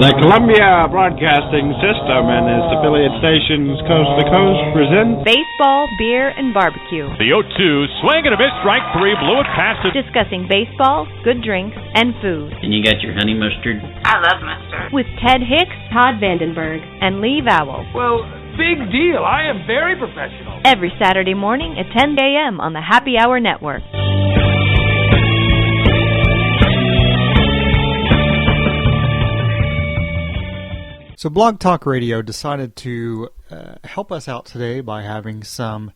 The Columbia Broadcasting System and its affiliate stations coast to coast present Baseball, Beer, and Barbecue. The 0-2, swing and a miss, strike three, blew it past it. Discussing baseball, good drinks, and food. And you got your honey mustard? I love mustard. With Ted Hicks, Todd Vandenberg, and Lee Vowell. Well, big deal. I am very professional. Every Saturday morning at 10 a.m. on the Happy Hour Network. So Blog Talk Radio decided to help us out today by having some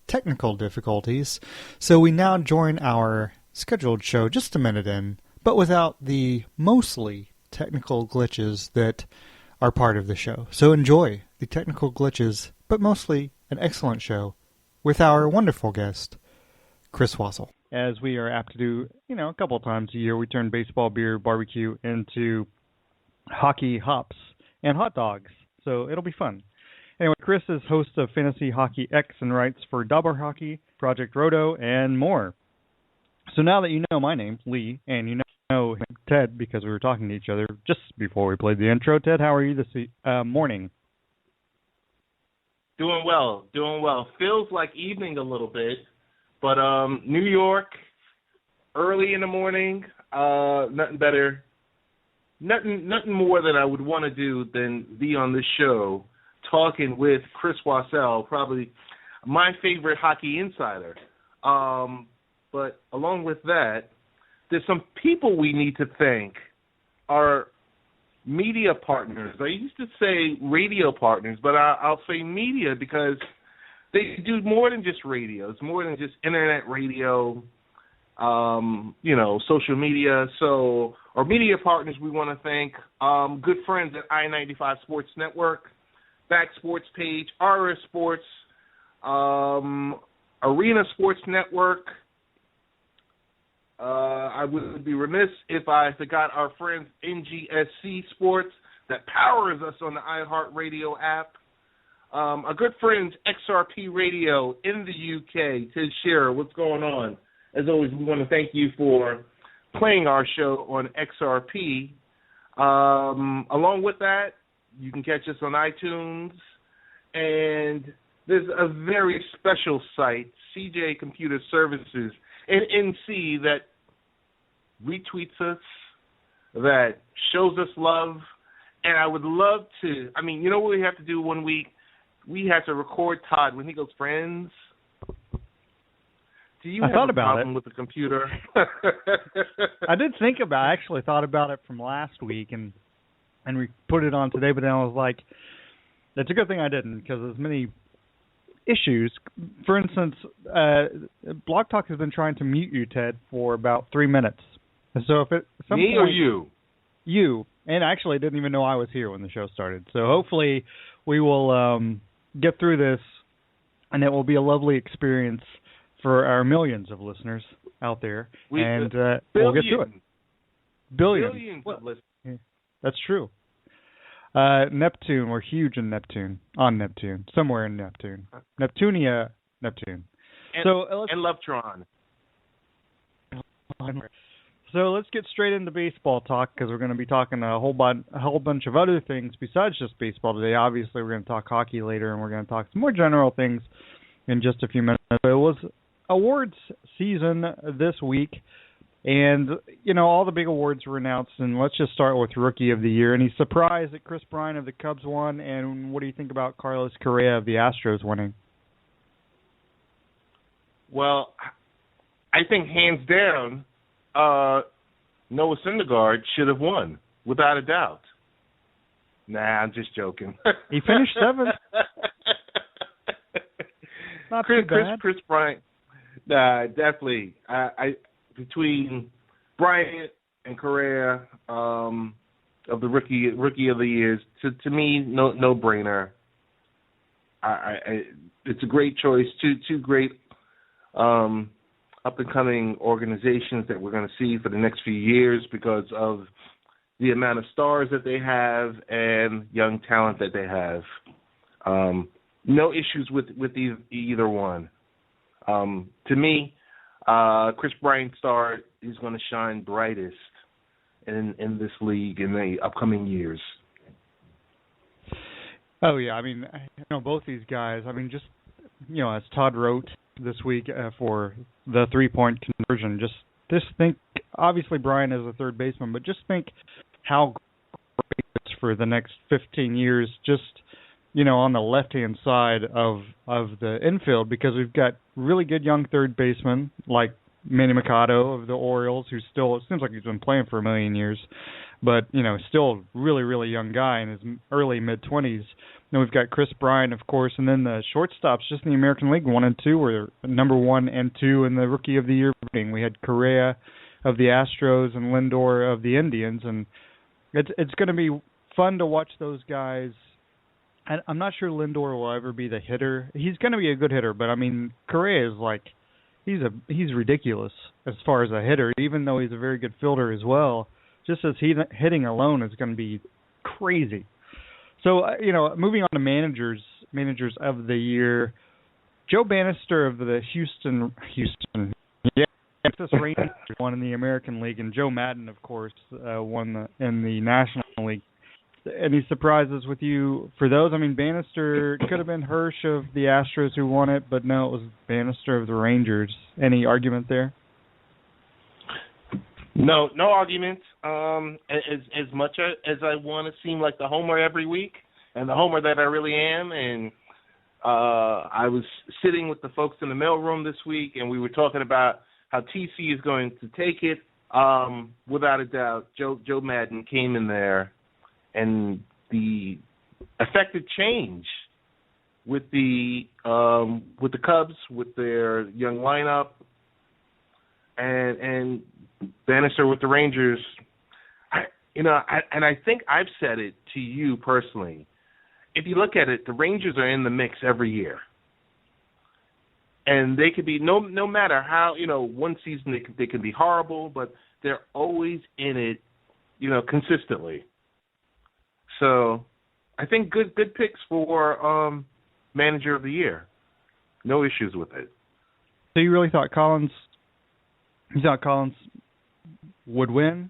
technical difficulties. So we now join our scheduled show just a minute in, but without the mostly technical glitches that are part of the show. So enjoy the technical glitches, but mostly an excellent show with our wonderful guest, Chris Wassel. As we are apt to do, a couple of times a year, we turn baseball, beer, barbecue into hockey, hops, and hot dogs, so it'll be fun. Anyway, Chris is host of Fantasy Hockey X and writes for Dauber Hockey, Project Roto, and more. So now that you know my name, Lee, and you know Ted, because we were talking to each other just before we played the intro. Ted, how are you this morning? Doing well. Feels like evening a little bit, but New York, early in the morning, nothing better. Nothing more than I would want to do than be on this show talking with Chris Wassel, probably my favorite hockey insider. But along with that, there's some people we need to thank, our media partners. I used to say radio partners, but I'll say media because they do more than just radio. It's more than just internet radio, social media. So our media partners we want to thank, good friends at I-95 Sports Network, Back Sports Page, RS Sports, Arena Sports Network. I would be remiss if I forgot our friends NGSC Sports that powers us on the iHeartRadio app. Our good friends XRP Radio in the UK. Tiz Shearer, what's going on? As always, we want to thank you for playing our show on XRP. Along with that, you can catch us on iTunes. And there's a very special site, CJ Computer Services, in NC, that retweets us, that shows us love. And I would love to, you know what we have to do one week? We have to record Todd when he goes, friends. Do you have a problem with the computer? I actually thought about it from last week, and we put it on today, but then I was like, it's a good thing I didn't, because there's many issues. For instance, Blog Talk has been trying to mute you, Ted, for about 3 minutes. So if at some Me point, or you? You. And actually, I didn't even know I was here when the show started. So hopefully we will get through this, and it will be a lovely experience for our millions of listeners out there, we'll get to it. Billions of listeners. Yeah, that's true. Neptune, we're huge in Neptune, somewhere in Neptune. Neptunia, Neptune. And Lovetron. So let's get straight into baseball talk, because we're going to be talking a whole bunch of other things besides just baseball today. Obviously, we're going to talk hockey later, and we're going to talk some more general things in just a few minutes. It was awards season this week, and all the big awards were announced, and let's just start with Rookie of the Year. Any surprise that Chris Bryant of the Cubs won, and what do you think about Carlos Correa of the Astros winning? Well, I think hands down Noah Syndergaard should have won, without a doubt. Nah, I'm just joking. He finished seventh. Not too bad. Chris Bryant. Definitely. Between Bryant and Correa of the rookie of the years, to me, no brainer. It's a great choice. Two great up and coming organizations that we're going to see for the next few years because of the amount of stars that they have and young talent that they have. No issues with either one. To me, Chris Bryant's star is going to shine brightest in this league in the upcoming years. Oh yeah, I mean, both these guys. I mean, just as Todd wrote this week for the 3-point conversion, just think. Obviously, Brian is a third baseman, but just think how great it's for the next 15 years. Just on the left-hand side of the infield, because we've got really good young third basemen like Manny Machado of the Orioles, who still, it seems like he's been playing for a million years, but still a really, really young guy in his early mid-20s. Then we've got Chris Bryant, of course, and then the shortstops just in the American League 1 and 2 were number 1 and 2 in the Rookie of the Year voting. We had Correa of the Astros and Lindor of the Indians, and it's going to be fun to watch those guys. I'm not sure Lindor will ever be the hitter. He's going to be a good hitter, but I mean, Correa is like, he's ridiculous as far as a hitter, even though he's a very good fielder as well. Just as hitting alone is going to be crazy. So, moving on to managers of the year, Joe Bannister of the Houston, Texas Rangers won in the American League, and Joe Madden, of course, won in the National League. Any surprises with you for those? I mean, Bannister could have been Hirsch of the Astros who won it, but no, it was Bannister of the Rangers. Any argument there? No argument. As much as I want to seem like the homer every week, and the homer that I really am, and I was sitting with the folks in the mailroom this week, and we were talking about how TC is going to take it. Without a doubt, Joe Madden came in there, and the effective change with the Cubs, with their young lineup, and Bannister with the Rangers. I think I've said it to you personally. If you look at it, the Rangers are in the mix every year, and they could be no matter how one season they can be horrible, but they're always in it, consistently. So, I think good picks for manager of the year. No issues with it. So you really thought Collins would win?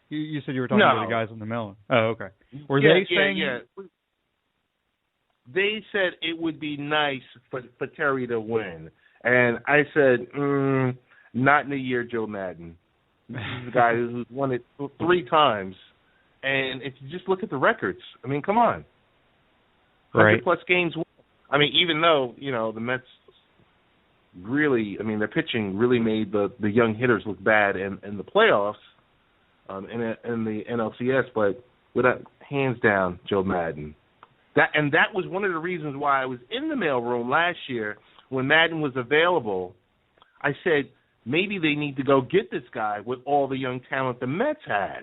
You said you were talking to the guys in the mill. Oh, okay. Were they saying? Yeah. They said it would be nice for Terry to win, and I said, not in a year, Joe Madden. This is a guy who's won it 3 times. And if you just look at the records, I mean, come on. 100-plus games. I mean, even though, the Mets really, their pitching really made the young hitters look bad in the playoffs in the NLCS, but without, hands down, Joe Madden. That was one of the reasons why I was in the mailroom last year when Madden was available. I said, maybe they need to go get this guy with all the young talent the Mets had.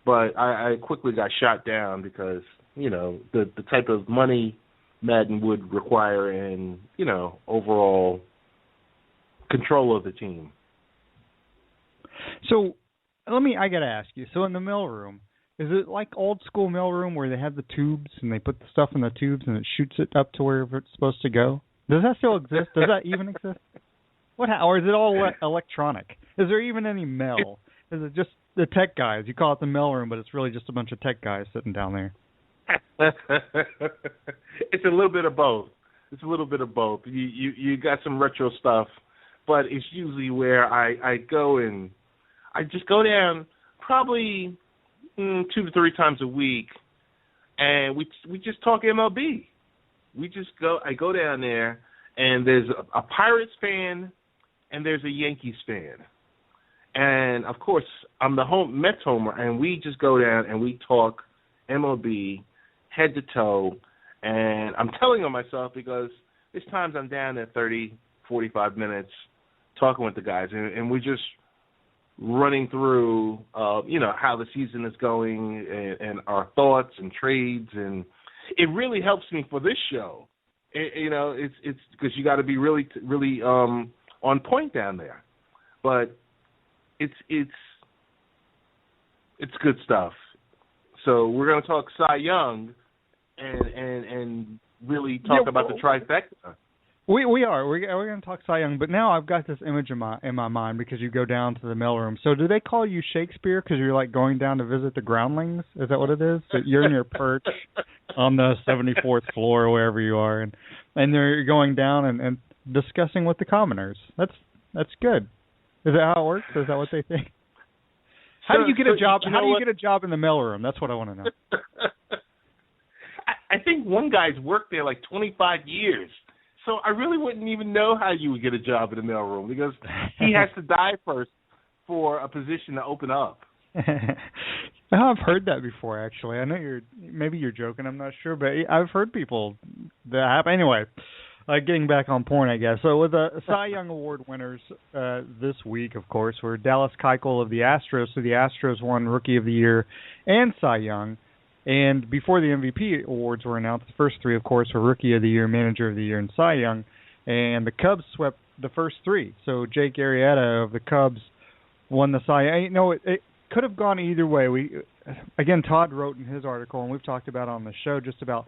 But I quickly got shot down because, the type of money Madden would require and, overall control of the team. So, I got to ask you, so in the mailroom, is it like old school mailroom where they have the tubes and they put the stuff in the tubes and it shoots it up to wherever it's supposed to go? Does that still exist? Does that even exist? Or is it all electronic? Is there even any mail? Is it just the tech guys? You call it the mailroom, but it's really just a bunch of tech guys sitting down there. It's a little bit of both. You got some retro stuff, but it's usually where I go and I just go down probably 2 to 3 times a week, and we just talk MLB. I go down there, and there's a Pirates fan, and there's a Yankees fan. And, of course, I'm the Mets homer, and we just go down and we talk MLB head to toe. And I'm telling on myself because there's times I'm down there 30, 45 minutes talking with the guys, and we're just running through, how the season is going and our thoughts and trades. And it really helps me for this show. It's because you got to be really, really on point down there. But it's good stuff. So we're going to talk Cy Young and really talk about the trifecta. We are. We're going to talk Cy Young, but now I've got this image in my mind because you go down to the mailroom. So do they call you Shakespeare because you're like going down to visit the groundlings? Is that what it is? That you're in your perch on the 74th floor or wherever you are, and they're going down and discussing with the commoners. That's good. Is that how it works? Is that what they think? How do you get a job? How do you get a job in the mailroom? That's what I want to know. I think one guy's worked there like 25 years. So I really wouldn't even know how you would get a job in the mailroom because he has to die first for a position to open up. I've heard that before, actually. I know you're joking. I'm not sure, but I've heard people that happen. Anyway, getting back on point, I guess. So with the Cy Young Award winners this week, of course, were Dallas Keuchel of the Astros. So the Astros won Rookie of the Year and Cy Young. And before the MVP awards were announced, the first three, of course, were Rookie of the Year, Manager of the Year, and Cy Young. And the Cubs swept the first three. So Jake Arrieta of the Cubs won the Cy Young. You know, it could have gone either way. Again, Todd wrote in his article, and we've talked about on the show just about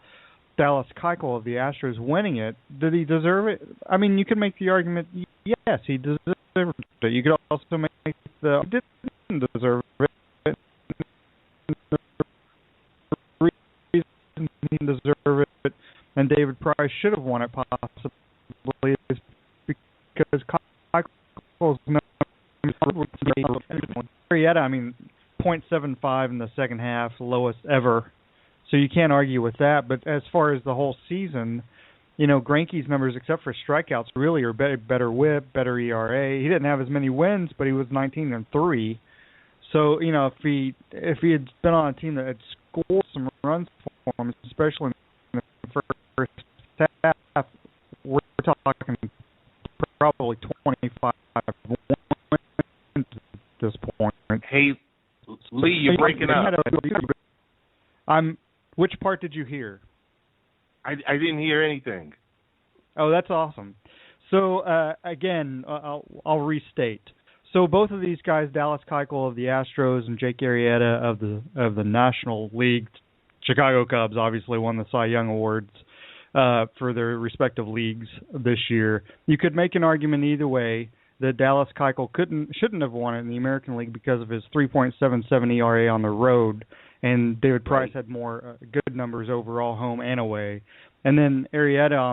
Dallas Keuchel of the Astros winning it. Did he deserve it? I mean, you could make the argument, yes, he deserved it. You could also make he didn't deserve it. He deserve it, and David Price should have won it possibly because Keuchel's Arrieta, I mean, .75 in the second half, lowest ever. So you can't argue with that. But as far as the whole season, you know, Greinke's numbers, except for strikeouts, really are better WHIP, better ERA. He didn't have as many wins, but he was 19-3. So, you know, if he had been on a team that had scored some runs for him, especially in the first half, we're talking probably 25 wins at this point. Hey, Lee, you're breaking up. Which part did you hear? I didn't hear anything. Oh, that's awesome. So, again, I'll restate. So both of these guys, Dallas Keuchel of the Astros and Jake Arrieta of the National League, Chicago Cubs, obviously won the Cy Young Awards for their respective leagues this year. You could make an argument either way that Dallas Keuchel shouldn't have won it in the American League because of his 3.77 ERA on the road, and David Price had more good numbers overall, home and away. And then Arrieta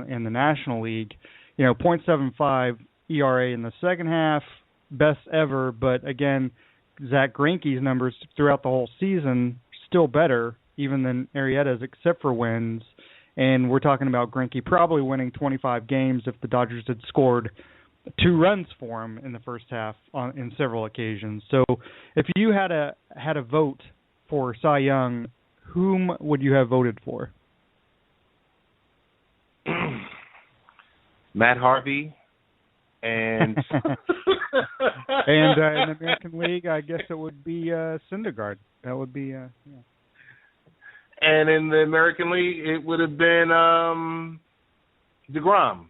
in the National League, you know, .75 ERA in the second half, best ever, but again, Zach Greinke's numbers throughout the whole season still better even than Arrieta's except for wins, and we're talking about Greinke probably winning 25 games if the Dodgers had scored 2 runs for him in the first half in several occasions. So if you had a vote for Cy Young, whom would you have voted for? Matt Harvey. And in the American League, I guess it would be Syndergaard. That would be, yeah. And in the American League, it would have been DeGrom.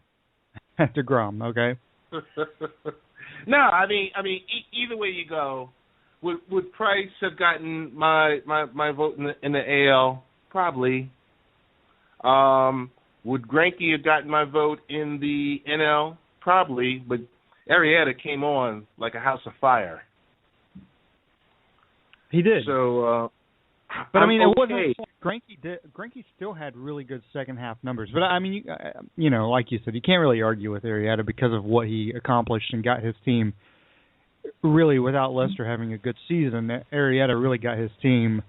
DeGrom, okay. No, I mean, either way you go, would Price have gotten my vote in the AL? Probably. Would Greinke have gotten my vote in the NL? Probably, but Arrieta came on like a house of fire. He did. So, but I mean, it wasn't. Greinke still had really good second half numbers. But I mean, you know, like you said, you can't really argue with Arrieta because of what he accomplished and got his team. Really, without Lester having a good season, Arrieta really got his team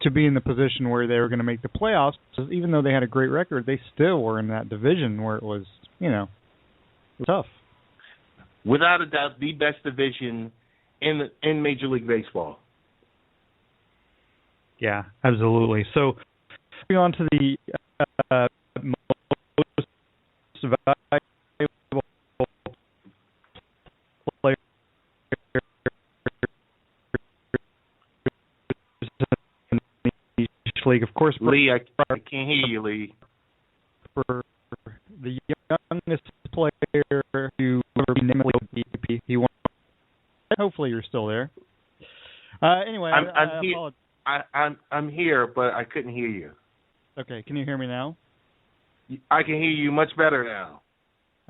to be in the position where they were going to make the playoffs. Even though they had a great record, they still were in that division where it was, you know, tough. Without a doubt, the best division in Major League Baseball. Yeah, absolutely. So, moving on to the most valuable player in each league, of course. Lee, I can't hear you, Lee. For the youngest player to ever be named BBQ, he won. Hopefully, you're still there. Anyway, I'm here. I'm here, but I couldn't hear you. Okay, can you hear me now? I can hear you much better now.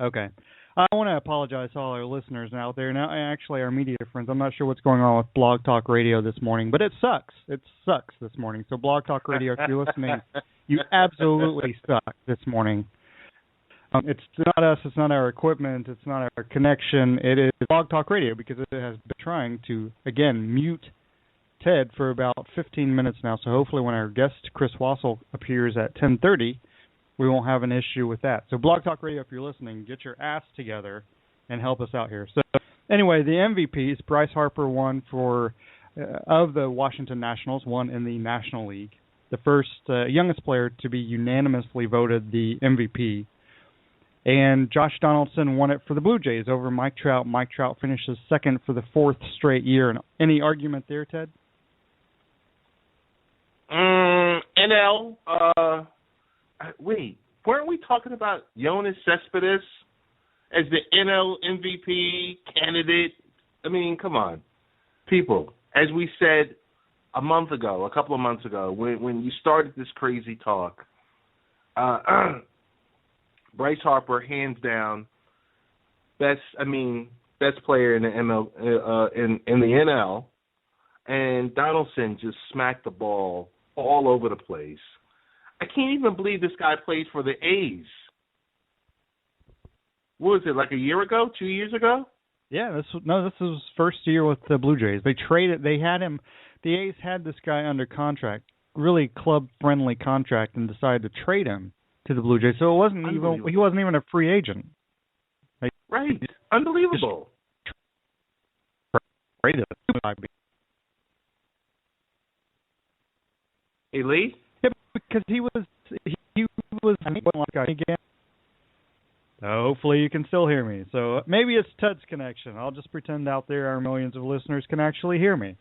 Okay. I want to apologize to all our listeners out there. Now, actually, our media friends. I'm not sure what's going on with Blog Talk Radio this morning, but it sucks. It sucks this morning. So, Blog Talk Radio, if you're listening, you absolutely suck this morning. It's not us. It's not our equipment. It's not our connection. It is Blog Talk Radio because it has been trying to, again, mute Ted for about 15 minutes now. So, hopefully, when our guest, Chris Wassel, appears at 10:30, we won't have an issue with that. So Blog Talk Radio, if you're listening, get your ass together and help us out here. So anyway, the MVPs, Bryce Harper won of the Washington Nationals, won in the National League. The first youngest player to be unanimously voted the MVP. And Josh Donaldson won it for the Blue Jays over Mike Trout. Mike Trout finishes second for the fourth straight year. And any argument there, Ted? NL, wait, weren't we talking about Yoenis Cespedes as the NL MVP candidate? I mean, come on. People, as we said a couple of months ago, when you started this crazy talk, Bryce Harper, hands down, best player in the in the NL, and Donaldson just smacked the ball all over the place. I can't even believe this guy played for the A's. What was it, like a year ago, 2 years ago? Yeah, this was his first year with the Blue Jays. The A's had this guy under contract, really club-friendly contract, and decided to trade him to the Blue Jays. So he wasn't even a free agent. Right. Unbelievable. Traded him. Hey, Lee? Yeah, because he was like again. Hopefully you can still hear me. So maybe it's Ted's connection. I'll just pretend out there our millions of listeners can actually hear me.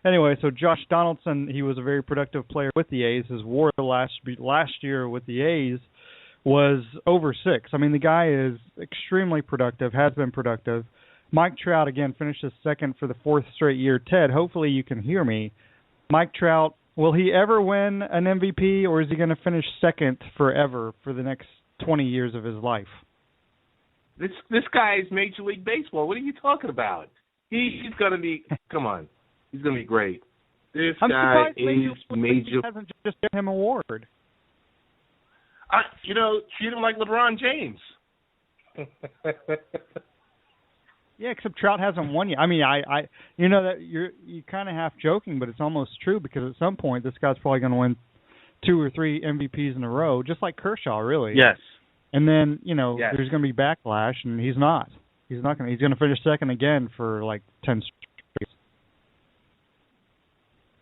Anyway, so Josh Donaldson, he was a very productive player with the A's. His WAR last year with the A's was over 6. I mean, the guy is extremely productive, has been productive. Mike Trout, again, finishes second for the fourth straight year. Ted, hopefully you can hear me. Mike Trout, will he ever win an MVP, or is he going to finish second forever for the next 20 years of his life? This guy is Major League Baseball. What are you talking about? He's going to be – come on. He's going to be great. I'm guy surprised is Major – He hasn't just given him an award. Treat him like LeBron James. Yeah, except Trout hasn't won yet. I mean, I that you're kind of half joking, but it's almost true because at some point this guy's probably going to win 2 or 3 MVPs in a row, just like Kershaw, really. Yes. And then there's going to be backlash, and he's not. He's not going. He's going to finish second again for like 10 straight.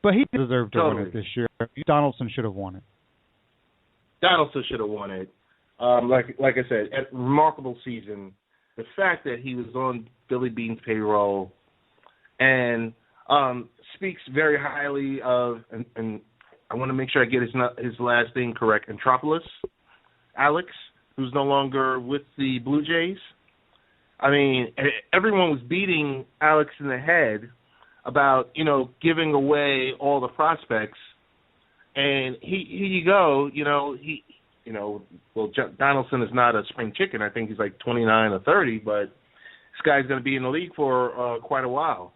But he deserved to win it this year. Donaldson should have won it. Donaldson should have won it. Like I said, a remarkable season. The fact that he was on Billy Bean's payroll and speaks very highly of, and I want to make sure I get his last name correct, Antropoulos, Alex, who's no longer with the Blue Jays. I mean, everyone was beating Alex in the head about, giving away all the prospects. And here you go, Donaldson is not a spring chicken. I think he's like 29 or 30, but this guy's going to be in the league for quite a while.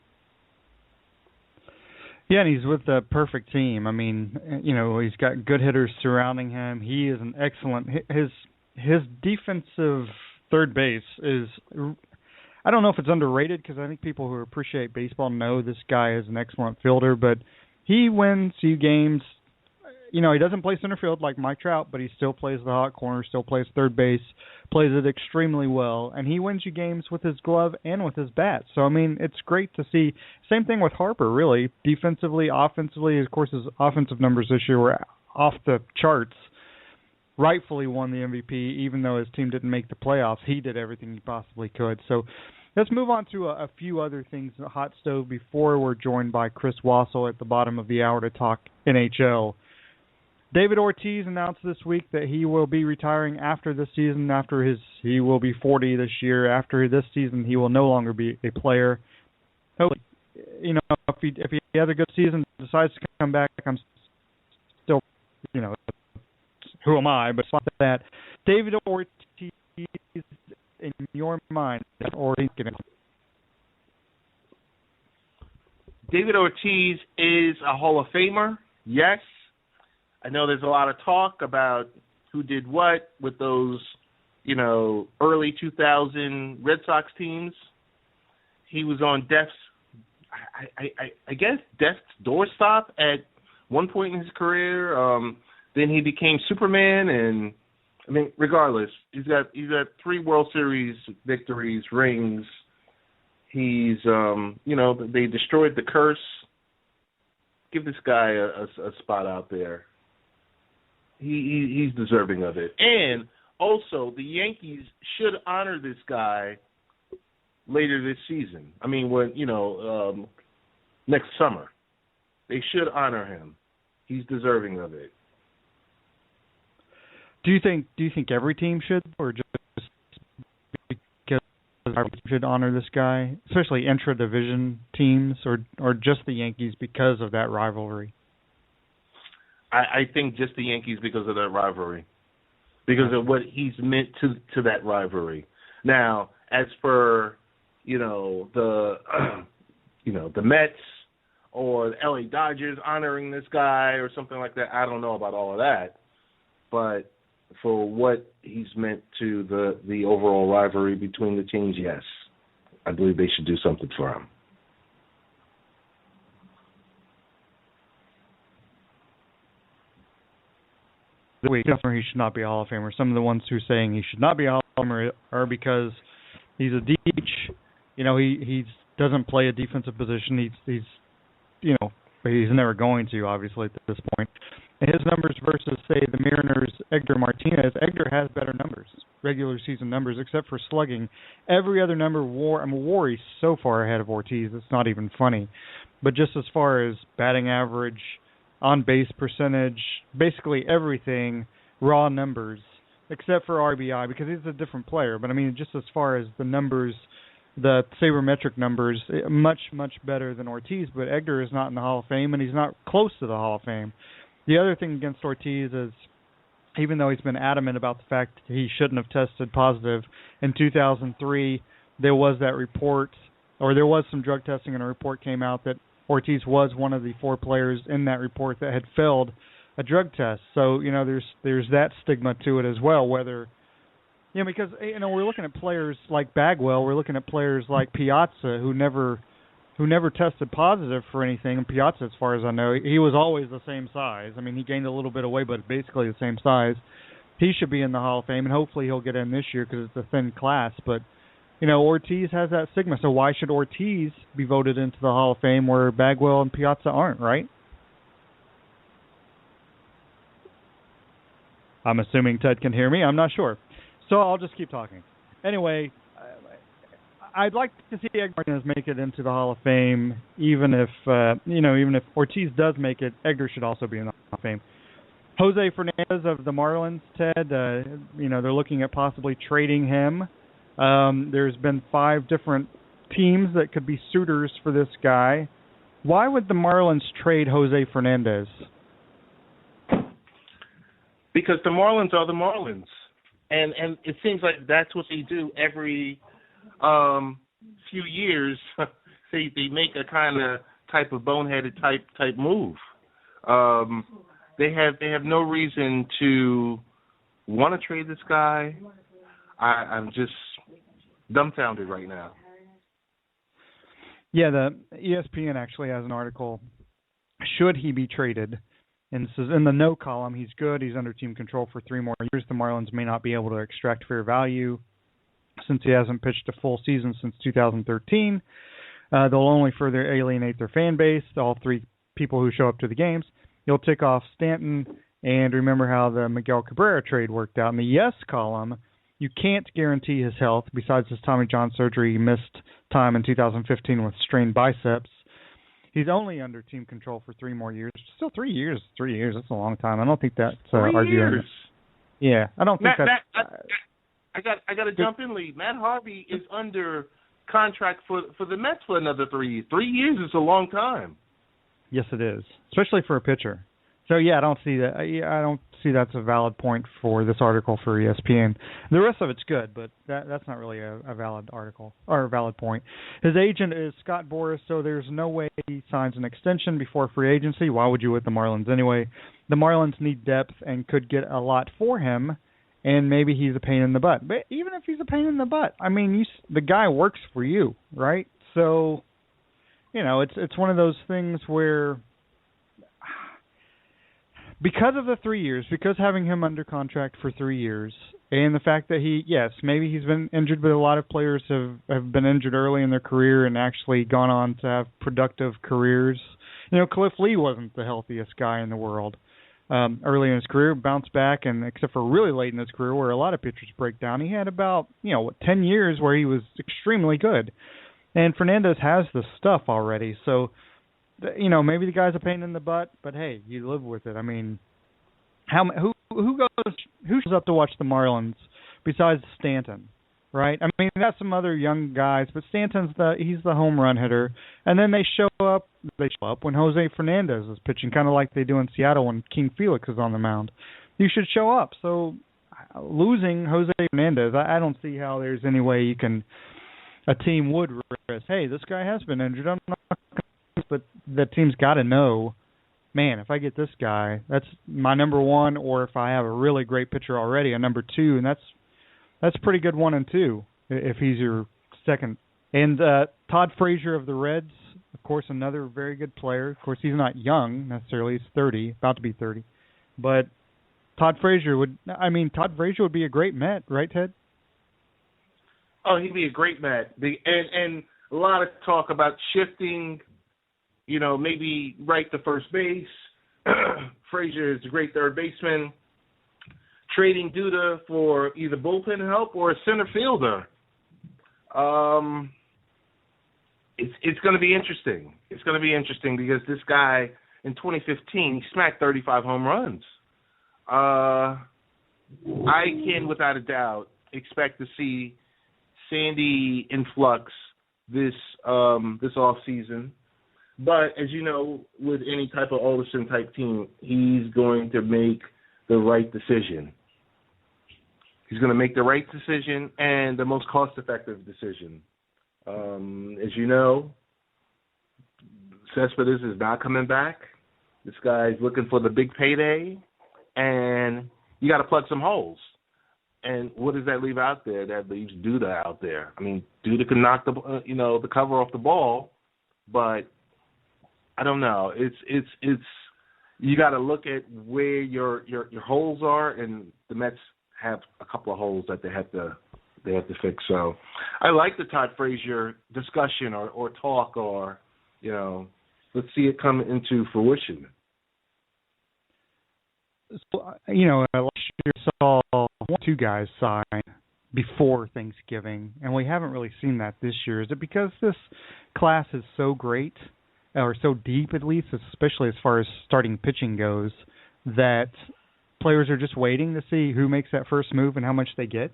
Yeah, and he's with the perfect team. I mean, he's got good hitters surrounding him. He is an excellent – his defensive third base is – I don't know if it's underrated because I think people who appreciate baseball know this guy is an excellent fielder, but he wins you games – he doesn't play center field like Mike Trout, but he still plays the hot corner, still plays third base, plays it extremely well, and he wins you games with his glove and with his bat. So, I mean, it's great to see. Same thing with Harper, really. Defensively, offensively, of course, his offensive numbers this year were off the charts. Rightfully won the MVP, even though his team didn't make the playoffs. He did everything he possibly could. So let's move on to a few other things, the hot stove, before we're joined by Chris Wassel at the bottom of the hour to talk NHL. David Ortiz announced this week that he will be retiring after this season. He will be 40 this year. After this season, he will no longer be a player. Hopefully, if he has a good season, decides to come back, I'm still, who am I? But it's not that. David Ortiz, in your mind, or David Ortiz is a Hall of Famer, yes. I know there's a lot of talk about who did what with those, early 2000 Red Sox teams. He was on death's, I guess, death's doorstop at one point in his career. Then he became Superman, and regardless, he's got 3 World Series victories, rings. He's, they destroyed the curse. Give this guy a spot out there. He's deserving of it. And also, the Yankees should honor this guy later this season. Next summer. They should honor him. He's deserving of it. Do you think every team should, or just because our team should honor this guy, especially intra-division teams, or just the Yankees because of that rivalry? I think just the Yankees because of that rivalry, because of what he's meant to that rivalry. Now, as for the Mets or the LA Dodgers honoring this guy or something like that, I don't know about all of that, but for what he's meant to the overall rivalry between the teams, yes, I believe they should do something for him. He should not be a Hall of Famer. Some of the ones who are saying he should not be a Hall of Famer are because he's a DH. He doesn't play a defensive position. He's never going to, obviously, at this point. And his numbers versus, say, the Mariners' Edgar Martinez, Edgar has better numbers, regular season numbers, except for slugging. Every other number, WAR, he's so far ahead of Ortiz, it's not even funny. But just as far as batting average, on-base percentage, basically everything, raw numbers, except for RBI, because he's a different player. But, just as far as the numbers, the sabermetric numbers, much, much better than Ortiz. But Edgar is not in the Hall of Fame, and he's not close to the Hall of Fame. The other thing against Ortiz is, even though he's been adamant about the fact that he shouldn't have tested positive, in 2003 there was that report, or there was some drug testing, and a report came out that Ortiz was one of the 4 players in that report that had failed a drug test. So, there's that stigma to it as well, whether, because, we're looking at players like Bagwell, we're looking at players like Piazza who never tested positive for anything. And Piazza, as far as I know, he was always the same size. He gained a little bit of weight, but basically the same size. He should be in the Hall of Fame, and hopefully he'll get in this year because it's a thin class. But, Ortiz has that stigma, so why should Ortiz be voted into the Hall of Fame where Bagwell and Piazza aren't, right? I'm assuming Ted can hear me. I'm not sure. So I'll just keep talking. Anyway, I'd like to see Edgar Martinez make it into the Hall of Fame, even if Ortiz does make it, Edgar should also be in the Hall of Fame. Jose Fernandez of the Marlins, Ted, they're looking at possibly trading him. There's been 5 different teams that could be suitors for this guy. Why would the Marlins trade Jose Fernandez? Because the Marlins are the Marlins. And it seems like that's what they do every few years. They make a type of boneheaded type move. They have no reason to want to trade this guy. I'm just dumbfounded right now. Yeah, the ESPN actually has an article. Should he be traded? And this is in the no column. He's good. He's under team control for 3 more years. The Marlins may not be able to extract fair value since he hasn't pitched a full season since 2013. They'll only further alienate their fan base, all 3 people who show up to the games. He'll tick off Stanton, and remember how the Miguel Cabrera trade worked out. In the yes column, you can't guarantee his health. Besides his Tommy John surgery, he missed time in 2015 with strained biceps. He's only under team control for 3 more years. Still 3 years. 3 years. That's a long time. I don't think that's 3 arguing. years. Yeah, I don't think that's. I got to jump in, Lee. Matt Harvey is under contract for the Mets for another 3 years. 3 years is a long time. Yes, it is, especially for a pitcher. So yeah, I don't see that. I don't see that's a valid point for this article for ESPN. The rest of it's good, but that's not really a valid article or a valid point. His agent is Scott Boras, so there's no way he signs an extension before free agency. Why would you with the Marlins anyway? The Marlins need depth and could get a lot for him, and maybe he's a pain in the butt. But even if he's a pain in the butt, I mean, the guy works for you, right? So, it's one of those things where, because of the 3 years, because having him under contract for 3 years, and the fact that maybe he's been injured, but a lot of players have been injured early in their career and actually gone on to have productive careers. Cliff Lee wasn't the healthiest guy in the world early in his career, bounced back, and except for really late in his career where a lot of pitchers break down, he had about 10 years where he was extremely good. And Fernandez has the stuff already, so maybe the guy's a pain in the butt, but hey, you live with it. I mean, who shows up to watch the Marlins besides Stanton, right? I mean, that's some other young guys, but Stanton's he's the home run hitter, and then they show up when Jose Fernandez is pitching, kind of like they do in Seattle when King Felix is on the mound. You should show up. So losing Jose Fernandez, I don't see how there's any way a team would risk. Hey, this guy has been injured. I'm not. But the team's got to know, man, if I get this guy, that's my number one, or if I have a really great pitcher already, a number two, and that's pretty good 1 and 2 if he's your second. And Todd Frazier of the Reds, of course, another very good player. Of course, he's not young necessarily; he's 30, about to be 30. But Todd Frazier would be a great Met, right, Ted? Oh, he'd be a great Met. And a lot of talk about shifting. Maybe right to first base. Frazier is a great third baseman. Trading Duda for either bullpen help or a center fielder. It's going to be interesting. It's going to be interesting because this guy in 2015 he smacked 35 home runs. I can, without a doubt, expect to see Sandy influx this off season. But as you know, with any type of Alderson-type team, he's going to make the right decision. He's going to make the right decision and the most cost-effective decision. As you know, Cespedes is not coming back. This guy's looking for the big payday, and you got to plug some holes. And what does that leave out there? That leaves Duda out there. I mean, Duda can knock the cover off the ball, but I don't know. It's you got to look at where your holes are, and the Mets have a couple of holes that they have to fix. So I like the Todd Frazier discussion or talk or let's see it come into fruition. So, last year saw 2 guys sign before Thanksgiving, and we haven't really seen that this year. Is it because this class is so great? Or so deep, at least, especially as far as starting pitching goes, that players are just waiting to see who makes that first move and how much they get?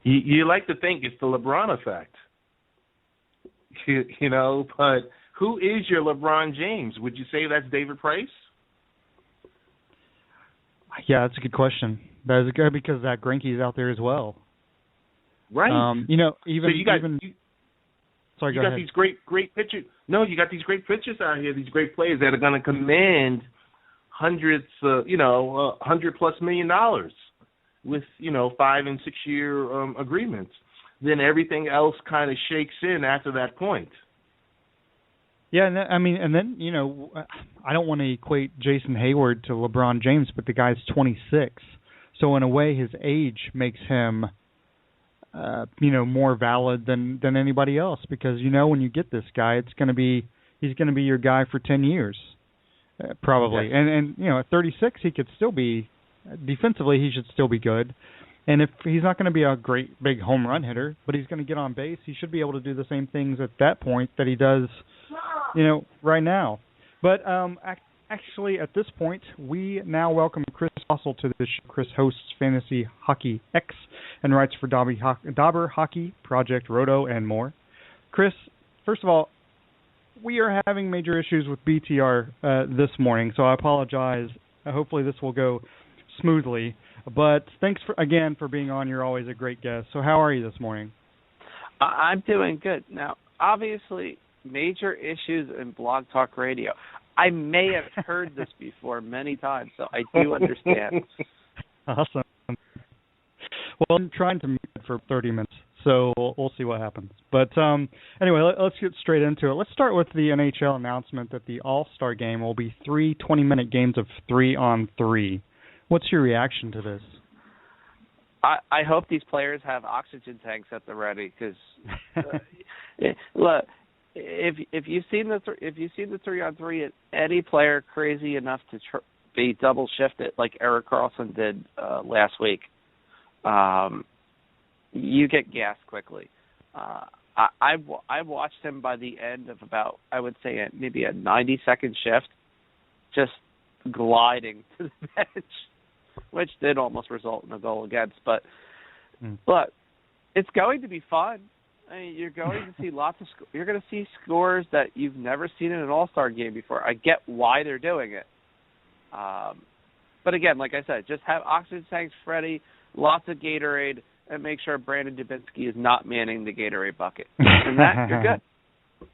You like to think it's the LeBron effect, but who is your LeBron James? Would you say that's David Price? Yeah, that's a good question. That is good because Zach Greinke's out there as well. Right. Sorry, you got these great pitchers. No, you got these great pitchers out here, these great players that are going to command $100+ million with 5 and 6 year agreements. Then everything else kind of shakes in after that point. Yeah, and then I don't want to equate Jason Hayward to LeBron James, but the guy's 26, so in a way, his age makes him more valid than anybody else because when you get this guy, he's going to be your guy for 10 years, probably. Yes. And at 36, he could still be defensively. He should still be good. And if he's not going to be a great big home run hitter, but he's going to get on base, he should be able to do the same things at that point that he does, right now. But actually, at this point, we now welcome Chris Russell to the show. Chris hosts Fantasy Hockey X and writes for Dauber Hockey, Project Roto, and more. Chris, first of all, we are having major issues with BTR this morning, so I apologize. Hopefully this will go smoothly. But thanks again for being on. You're always a great guest. So how are you this morning? I'm doing good. Now, obviously, major issues in Blog Talk Radio. I may have heard this before many times, so I do understand. Awesome. Well, I'm trying to mute it for 30 minutes, so we'll see what happens. But anyway, let's get straight into it. Let's start with the NHL announcement that the All-Star Game will be 3 20-minute games of 3-on-3. What's your reaction to this? I hope these players have oxygen tanks at the ready, because look, if you've seen the 3-on-3, any player crazy enough to be double shifted like Erik Karlsson did last week, you get gassed quickly. I watched him by the end of about, I would say, maybe a 90-second shift, just gliding to the bench, which did almost result in a goal against. But look, it's going to be fun. I mean, you're going to see you're going to see scores that you've never seen in an All-Star game before. I get why they're doing it. But again, like I said, just have oxygen tanks ready, lots of Gatorade, and make sure Brandon Dubinsky is not manning the Gatorade bucket. And that, you're good.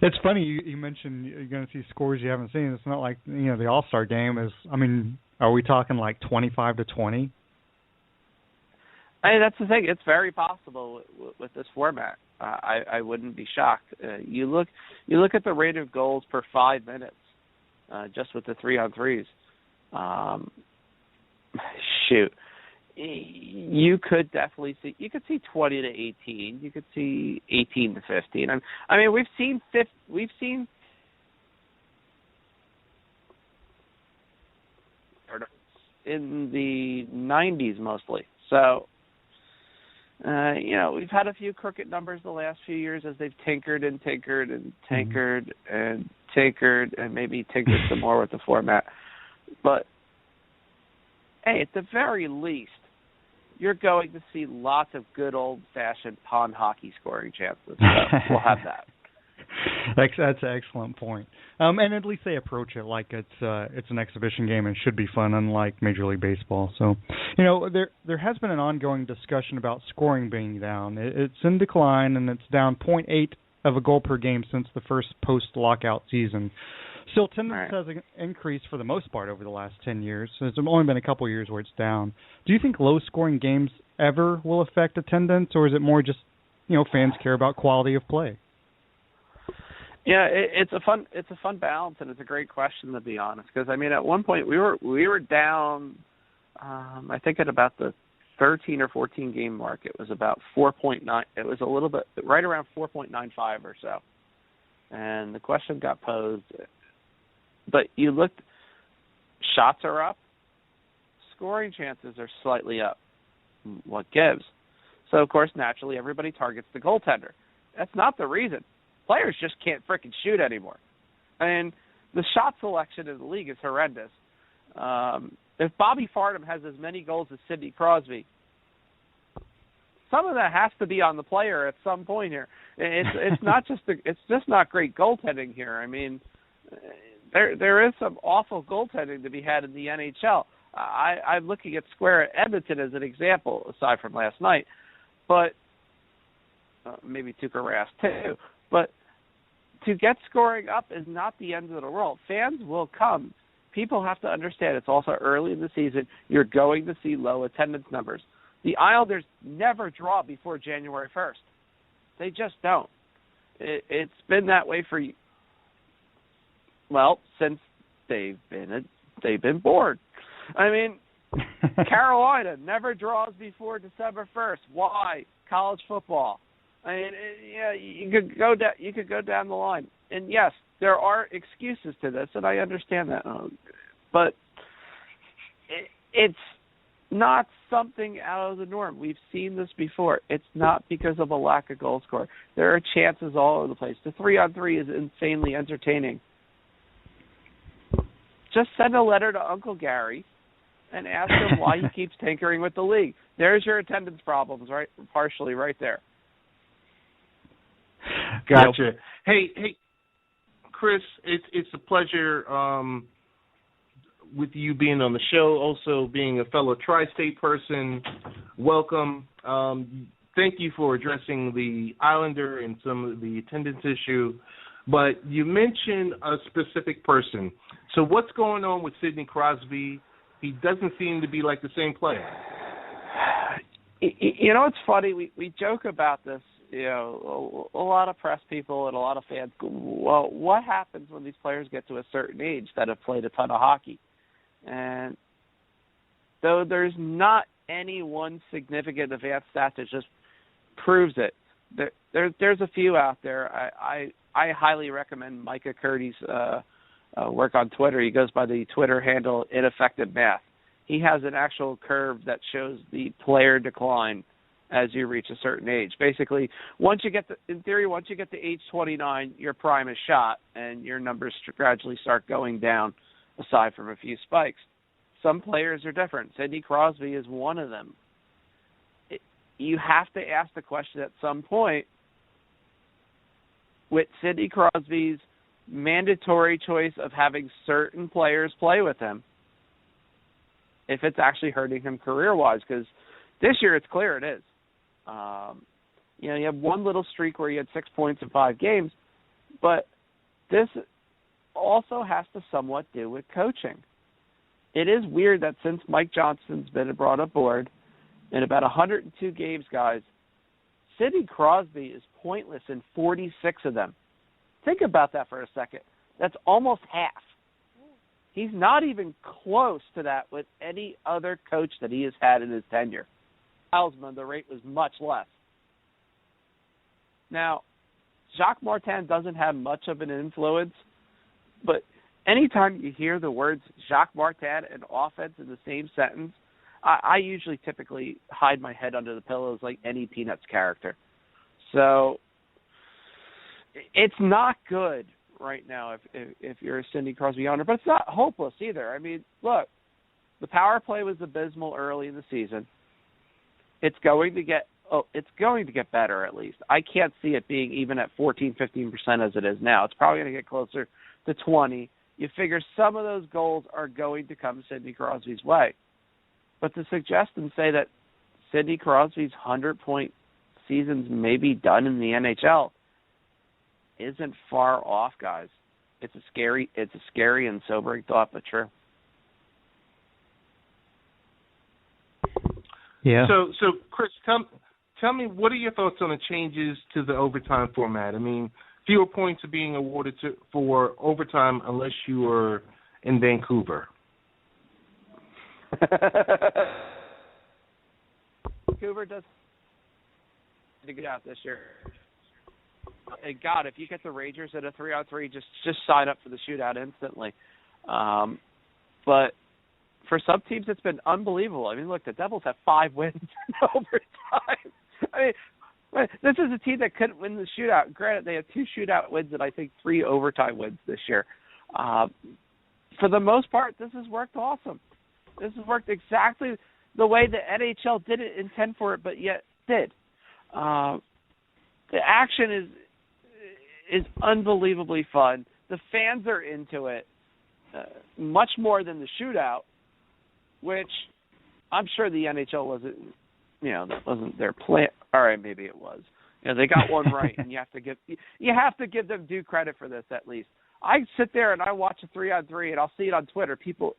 It's funny you mentioned you're going to see scores you haven't seen. It's not like, the All-Star game is, I mean, are we talking like 25-20? I mean, that's the thing. It's very possible with this format. I wouldn't be shocked. You look at the rate of goals per 5 minutes, just with the 3-on-3s. Shoot, you could definitely see. You could see 20-18. You could see 18-15. I mean, we've seen in the 90s mostly. So, we've had a few crooked numbers the last few years as they've tinkered and tinkered and tinkered and tinkered and maybe tinkered some more with the format. But, hey, at the very least, you're going to see lots of good old-fashioned pond hockey scoring chances. So we'll have that. That's an excellent point. And at least they approach it like it's an exhibition game and should be fun, unlike Major League Baseball. So, there has been an ongoing discussion about scoring being down. It's in decline, and it's down 0.8 of a goal per game since the first post-lockout season. Still, attendance has increased for the most part over the last 10 years. So there's only been a couple of years where it's down. Do you think low-scoring games ever will affect attendance, or is it more just, fans care about quality of play? Yeah, it's a fun balance, and it's a great question, to be honest. Because I mean, at one point we were down. I think at about the 13 or 14 game mark, it was about 4.9. It was a little bit right around 4.95 or so, and the question got posed. But you looked, shots are up, scoring chances are slightly up. What gives? So, of course, naturally, everybody targets the goaltender. That's not the reason. Players just can't frickin' shoot anymore. And the shot selection in the league is horrendous. If Bobby Farnham has as many goals as Sidney Crosby, some of that has to be on the player at some point here. It's not just it's just not great goaltending here. I mean, there is some awful goaltending to be had in the NHL. I'm looking at Square at Edmonton as an example, aside from last night, but maybe Tuukka Rask too. But to get scoring up is not the end of the world. Fans will come. People have to understand it's also early in the season. You're going to see low attendance numbers. The Islanders never draw before January 1st. They just don't. It's been that way for, since they've been bored. I mean, Carolina never draws before December 1st. Why? College football. I mean, you could go down the line. And yes, there are excuses to this, and I understand that. But it's not something out of the norm. We've seen this before. It's not because of a lack of goal score. There are chances all over the place. The 3-on-3 is insanely entertaining. Just send a letter to Uncle Gary and ask him why he keeps tinkering with the league. There's your attendance problems, right? Partially right there. Gotcha. Hey, Chris, it's a pleasure with you being on the show, also being a fellow tri-state person. Welcome. Thank you for addressing the Islander and some of the attendance issue. But you mentioned a specific person. So what's going on with Sidney Crosby? He doesn't seem to be like the same player. You know, it's funny. We joke about this. You know, a lot of press people and a lot of fans go, well, what happens when these players get to a certain age that have played a ton of hockey? And though there's not any one significant advanced stat that just proves it, there's a few out there. I highly recommend Micah Curdy's work on Twitter. He goes by the Twitter handle Ineffective Math. He has an actual curve that shows the player decline as you reach a certain age. Basically, once you get to age 29, your prime is shot, and your numbers gradually start going down, aside from a few spikes. Some players are different. Sidney Crosby is one of them. You have to ask the question at some point, with Sidney Crosby's mandatory choice of having certain players play with him, if it's actually hurting him career-wise, because this year it's clear it is. You have one little streak where you had 6 points in 5 games, but this also has to somewhat do with coaching. It is weird that since Mike Johnston's been brought aboard, in about 102 games, guys, Sidney Crosby is pointless in 46 of them. Think about that for a second. That's almost half. He's not even close to that with any other coach that he has had in his tenure. Heilsman, the rate was much less. Now, Jacques Martin doesn't have much of an influence, but anytime you hear the words Jacques Martin and offense in the same sentence, I usually typically hide my head under the pillows like any Peanuts character. So it's not good right now if you're a Sidney Crosby owner, but it's not hopeless either. I mean, look, the power play was abysmal early in the season. It's going to get better at least. I can't see it being even at 14, 15% as it is now. It's probably going to get closer to 20. You figure some of those goals are going to come Sidney Crosby's way. But to suggest and say that Sidney Crosby's 100-point seasons may be done in the NHL isn't far off, guys. It's a scary and sobering thought, but true. Yeah. So Chris, tell me, what are your thoughts on the changes to the overtime format? I mean, fewer points are being awarded for overtime unless you are in Vancouver. Vancouver does to get out this year. And God, if you get the Rangers at a 3-on-3, just sign up for the shootout instantly. But for some teams, it's been unbelievable. I mean, look, the Devils have 5 wins in overtime. I mean, this is a team that couldn't win the shootout. Granted, they have 2 shootout wins and I think 3 overtime wins this year. For the most part, this has worked awesome. This has worked exactly the way the NHL didn't intend for it, but yet did. The action is unbelievably fun. The fans are into it much more than the shootout, which I'm sure the NHL wasn't. That wasn't their plan. All right, maybe it was. They got one right, and you have to give them due credit for this at least. I sit there and I watch a 3-on-3, and I'll see it on Twitter. People,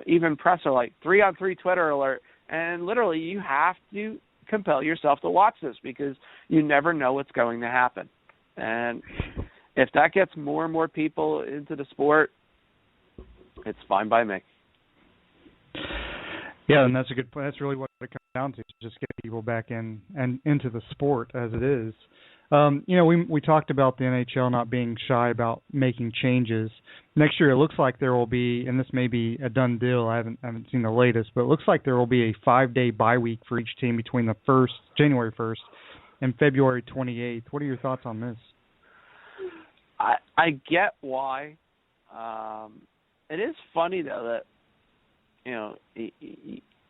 even press are like 3-on-3 Twitter alert, and literally you have to compel yourself to watch this because you never know what's going to happen. And if that gets more and more people into the sport, it's fine by me. Yeah, and that's a good point. That's really what it comes down to, just get people back in and into the sport as it is. We talked about the NHL not being shy about making changes. Next year, it looks like there will be, and this may be a done deal. I haven't seen the latest, but it looks like there will be a 5-day bye week for each team between the January 1st and February 28th. What are your thoughts on this? I get why. It is funny though that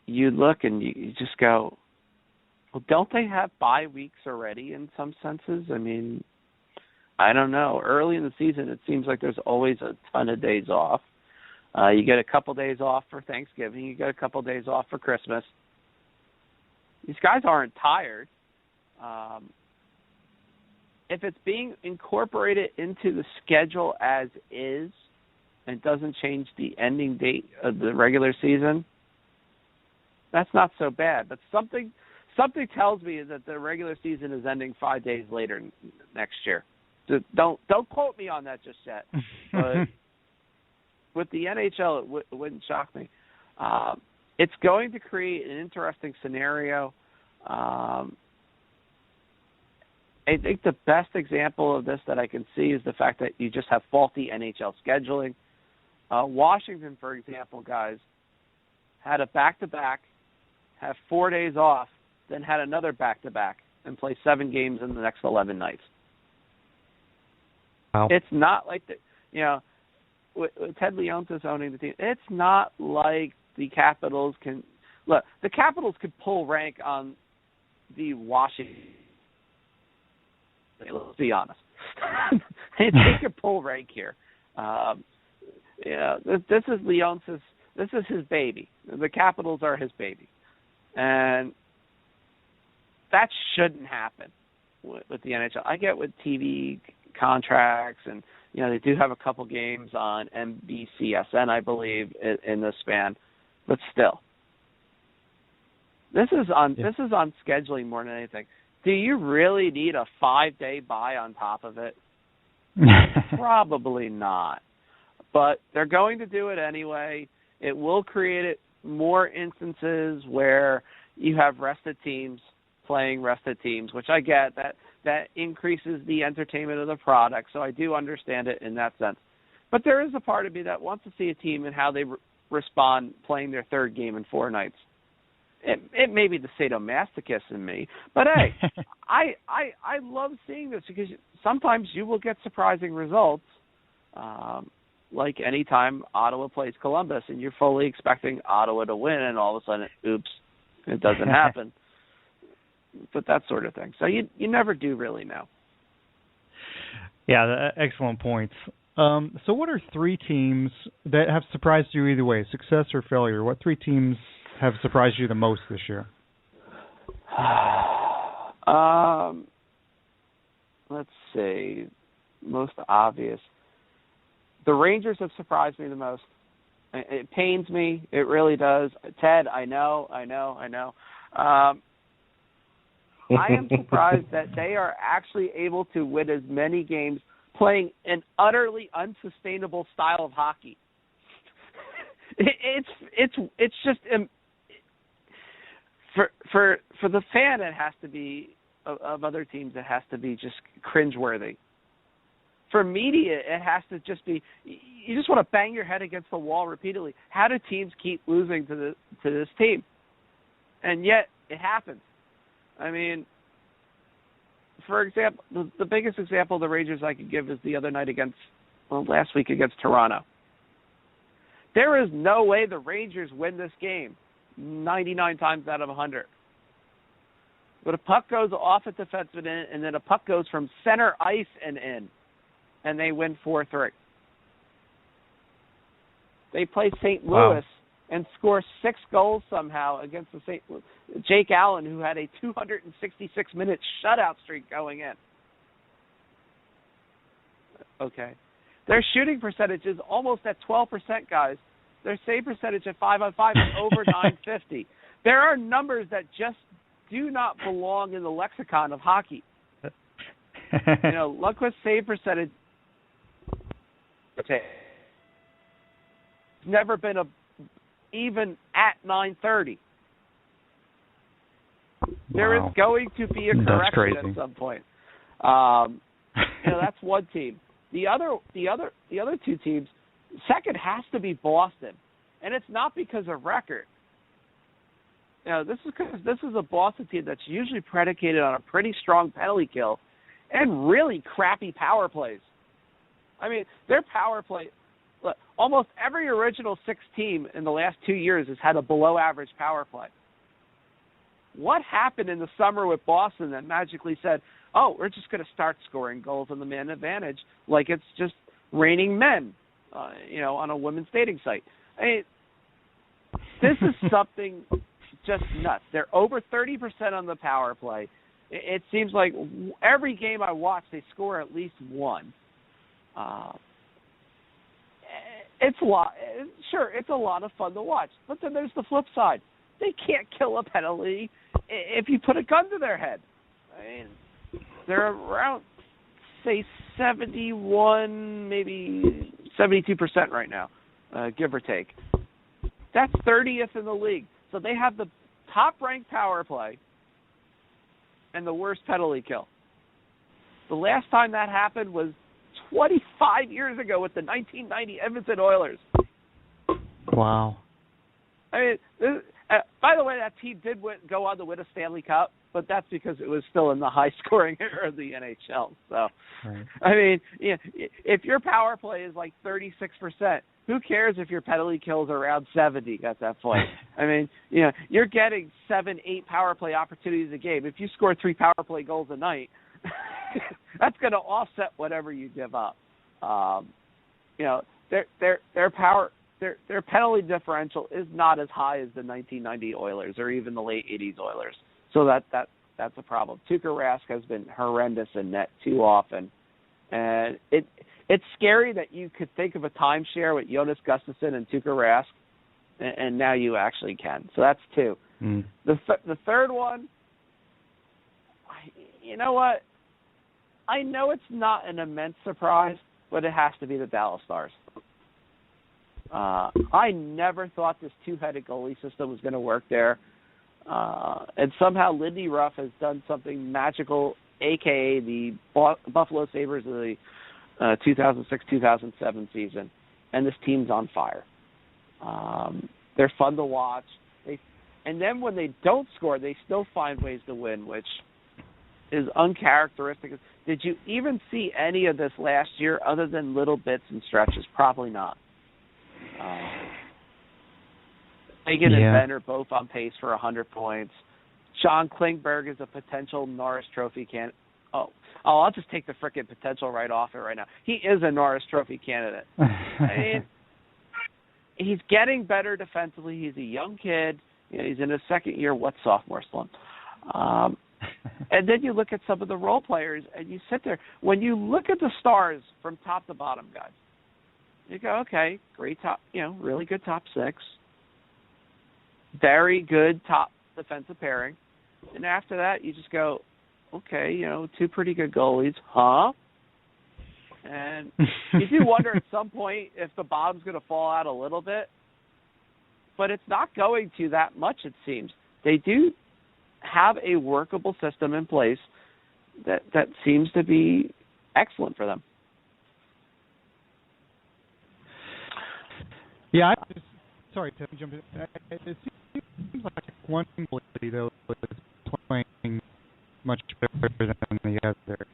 you look and you just go, well, don't they have bye weeks already in some senses? I mean, I don't know. Early in the season, it seems like there's always a ton of days off. You get a couple days off for Thanksgiving. You get a couple days off for Christmas. These guys aren't tired. If it's being incorporated into the schedule as is and doesn't change the ending date of the regular season, that's not so bad. But something tells me is that the regular season is ending 5 days later next year. So don't quote me on that just yet. But with the NHL, it wouldn't shock me. It's going to create an interesting scenario. I think the best example of this that I can see is the fact that you just have faulty NHL scheduling. Washington, for example, guys, had a back-to-back, have 4 days off, then had another back-to-back, and play 7 games in the next 11 nights. Wow. It's not like with Ted Leonsis owning the team, it's not like the Capitals can – look, the Capitals could pull rank on the Washington – let's be honest. They could pull rank here. This is Leonsis – this is his baby. The Capitals are his baby. And that shouldn't happen with the NHL. I get with TV contracts, and they do have a couple games on NBCSN, I believe, in this span, but still, this is on scheduling more than anything. Do you really need a 5-day bye on top of it? Probably not. But they're going to do it anyway. It will create more instances where you have rested teams playing rested teams, which I get. That increases the entertainment of the product, so I do understand it in that sense. But there is a part of me that wants to see a team and how they respond playing their third game in 4 nights. It may be the sadomasochist in me, but hey, I love seeing this because sometimes you will get surprising results, like any time Ottawa plays Columbus and you're fully expecting Ottawa to win, and all of a sudden, oops, it doesn't happen. But that sort of thing. So you never do really know. Yeah, excellent points. So what are 3 teams that have surprised you either way, success or failure? What 3 teams have surprised you the most this year? Let's see. Most obvious. The Rangers have surprised me the most. It pains me. It really does. Ted, I know. I am surprised that they are actually able to win as many games playing an utterly unsustainable style of hockey. It's just for the fan, it has to be of other teams. It has to be just cringeworthy. For media, it has to just be. You just want to bang your head against the wall repeatedly. How do teams keep losing to this team? And yet it happens. I mean, for example, the biggest example of the Rangers I could give is the other night last week against Toronto. There is no way the Rangers win this game 99 times out of 100. But a puck goes off a defenseman and then a puck goes from center ice and in, and they win 4-3. They play St. Louis and score 6 goals somehow against Jake Allen, who had a 266-minute shutout streak going in. Okay. Their shooting percentage is almost at 12%, guys. Their save percentage at 5-on-5 is over 950. There are numbers that just do not belong in the lexicon of hockey. Lundqvist's save percentage never been even at 930. There is going to be a correction at some point. That's one team. The other 2 teams, second has to be Boston, and it's not because of record. This is because this is a Boston team that's usually predicated on a pretty strong penalty kill and really crappy power plays. I mean, their power play. Look, almost every original 6 team in the last 2 years has had a below-average power play. what happened in the summer with Boston that magically said, oh, we're just going to start scoring goals on the man advantage like it's just raining men, on a women's dating site. I mean, this is something just nuts. They're over 30% on the power play. It seems like every game I watch, they score at least one. It's a lot. Sure, it's a lot of fun to watch. But then there's the flip side. They can't kill a penalty if you put a gun to their head. I mean, they're around, say, 71, maybe 72% right now, give or take. That's 30th in the league. So they have the top-ranked power play and the worst penalty kill. The last time that happened was 25 years ago with the 1990 Edmonton Oilers. Wow. I mean, by the way, that team did go on to win a Stanley Cup, but that's because it was still in the high-scoring era of the NHL. So, right. I mean, if your power play is like 36%, who cares if your penalty kills around 70 at that point? I mean, you're getting 7-8 power play opportunities a game. If you score 3 power play goals a night, that's going to offset whatever you give up. Their penalty differential is not as high as the 1990 Oilers or even the late 80s Oilers. So that's a problem. Tuukka Rask has been horrendous in net too often. And it's scary that you could think of a timeshare with Jonas Gustafsson and Tuukka Rask, and now you actually can. So that's 2. Mm. The third one, you know what? I know it's not an immense surprise, but it has to be the Dallas Stars. I never thought this two-headed goalie system was going to work there. And somehow Lindy Ruff has done something magical, a.k.a. the Buffalo Sabres of the 2006-2007 season. And this team's on fire. They're fun to watch. And then when they don't score, they still find ways to win, which is uncharacteristic. Did you even see any of this last year other than little bits and stretches? Probably not. Hagen and Ben are both on pace for 100 points. John Klingberg is a potential Norris Trophy candidate. I'll just take the frickin' potential right off it right now. He is a Norris Trophy candidate. I mean, he's getting better defensively. He's a young kid. He's in his second year. What sophomore slump? And then you look at some of the role players, and you sit there. When you look at the Stars from top to bottom, guys, you go, okay, great top, really good top 6. Very good top defensive pairing. And after that, you just go, okay, 2 pretty good goalies, huh? And you do wonder at some point if the bottom's going to fall out a little bit. But it's not going to that much, it seems. They do have a workable system in place that seems to be excellent for them. Yeah, sorry to jump in. It seems like one goalie, though, is playing much better than the other.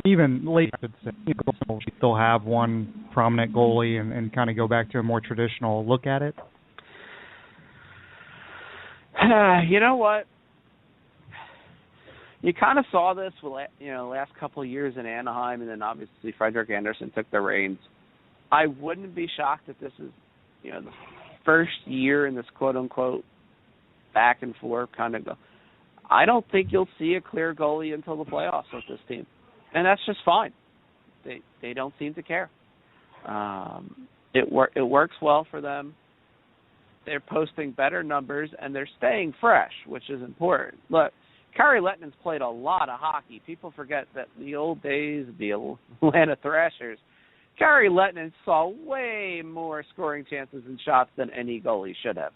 Even late, I should say, we still have one prominent goalie and kind of go back to a more traditional look at it. You know what? You kind of saw this, last couple of years in Anaheim, and then obviously Frederik Andersen took the reins. I wouldn't be shocked if this is, the first year in this quote-unquote back and forth kind of go. I don't think you'll see a clear goalie until the playoffs with this team, and that's just fine. They don't seem to care. It works well for them. They're posting better numbers, and they're staying fresh, which is important. Look, Kari Lettonen's played a lot of hockey. People forget that in the old days, the Atlanta Thrashers, Kari Lettonen saw way more scoring chances and shots than any goalie should have.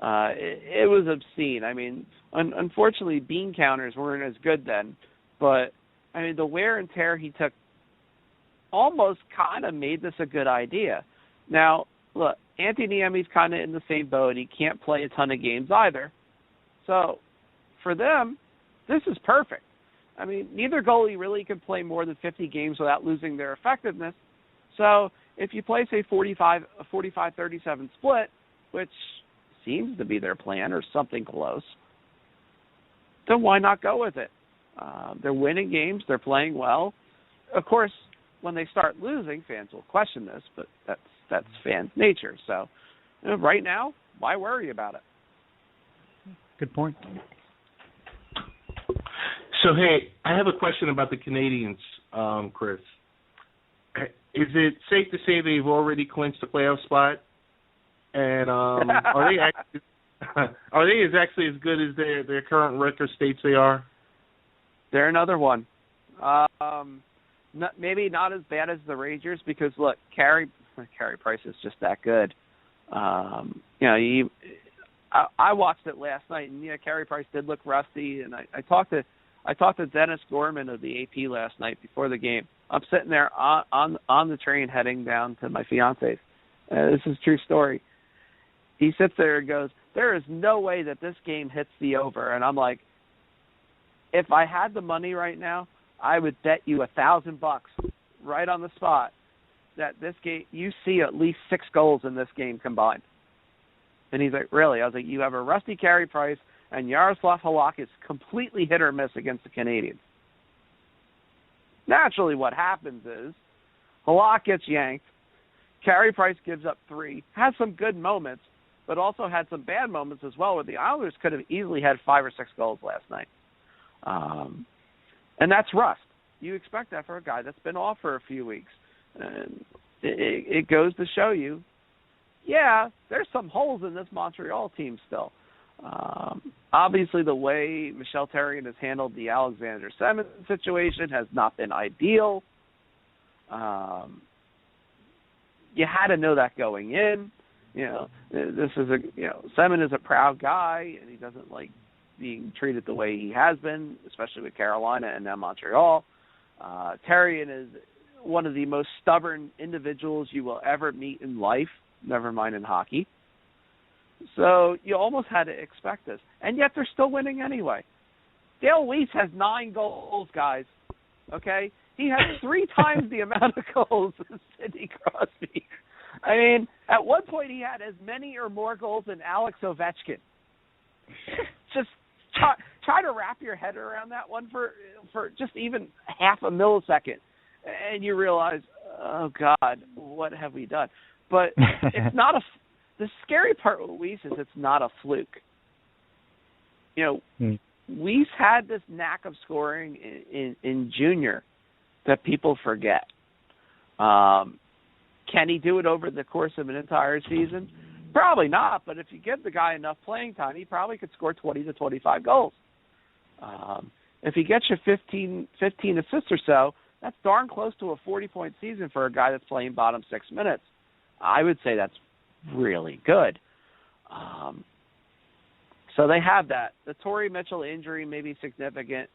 It was obscene. I mean, unfortunately, bean counters weren't as good then, but, I mean, the wear and tear he took almost kind of made this a good idea. Now, look, Antti Niemi's kind of in the same boat. He can't play a ton of games either. So, for them, this is perfect. I mean, neither goalie really can play more than 50 games without losing their effectiveness. So, if you play, say, 45-37 split, which seems to be their plan or something close, then why not go with it? They're winning games. They're playing well. Of course, when they start losing, fans will question this, but that's fans' nature. So right now, why worry about it? Good point. So, hey, I have a question about the Canadians, Chris. Is it safe to say they've already clinched the playoff spot? And are they actually as good as their current record states they are? They're another one. Maybe not as bad as the Rangers because, look, Carey Price is just that good. I watched it last night, and Carey Price did look rusty. And I talked to Dennis Gorman of the AP last night before the game. I'm sitting there on the train heading down to my fiance's. This is a true story. He sits there and goes, "There is no way that this game hits the over." And I'm like, if I had the money right now, I would bet you $1,000 right on the spot that this game, you see at least 6 goals in this game combined. And he's like, really? I was like, you have a rusty Carey Price, and Yaroslav Halak is completely hit or miss against the Canadians. Naturally, what happens is Halak gets yanked, Carey Price gives up 3, has some good moments, but also had some bad moments as well, where the Islanders could have easily had 5 or 6 goals last night. And that's rust. You expect that for a guy that's been off for a few weeks. And it goes to show you, yeah, there's some holes in this Montreal team still. Obviously, the way Michel Therrien has handled the Alexander Semin situation has not been ideal. You had to know that going in. Semin is a proud guy, and he doesn't like being treated the way he has been, especially with Carolina and now Montreal. Therrien is one of the most stubborn individuals you will ever meet in life, never mind in hockey. So you almost had to expect this. And yet they're still winning anyway. Dale Weiss has 9 goals, guys. Okay? He has 3 times the amount of goals as Sidney Crosby. I mean, at one point he had as many or more goals than Alex Ovechkin. Just try to wrap your head around that one for just even half a millisecond, and you realize, oh God, what have we done? But it's not the scary part with Weiss is it's not a fluke. Weiss had this knack of scoring in junior that people forget. Can he do it over the course of an entire season? Probably not, but if you give the guy enough playing time, he probably could score 20 to 25 goals. If he gets you 15 assists or so, that's darn close to a 40-point season for a guy that's playing bottom 6 minutes. I would say that's really good. So they have that. The Torrey Mitchell injury may be significant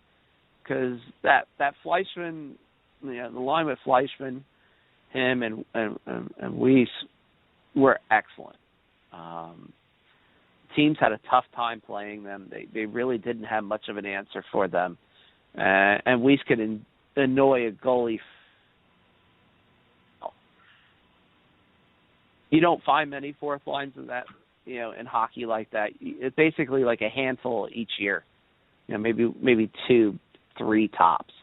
because that Fleischman, the line with Fleischman, him and Weiss were excellent. Teams had a tough time playing them. They really didn't have much of an answer for them. And Weiss could annoy a goalie. You don't find many fourth lines of that, in hockey like that. It's basically like a handful each year. Maybe 2, 3 tops,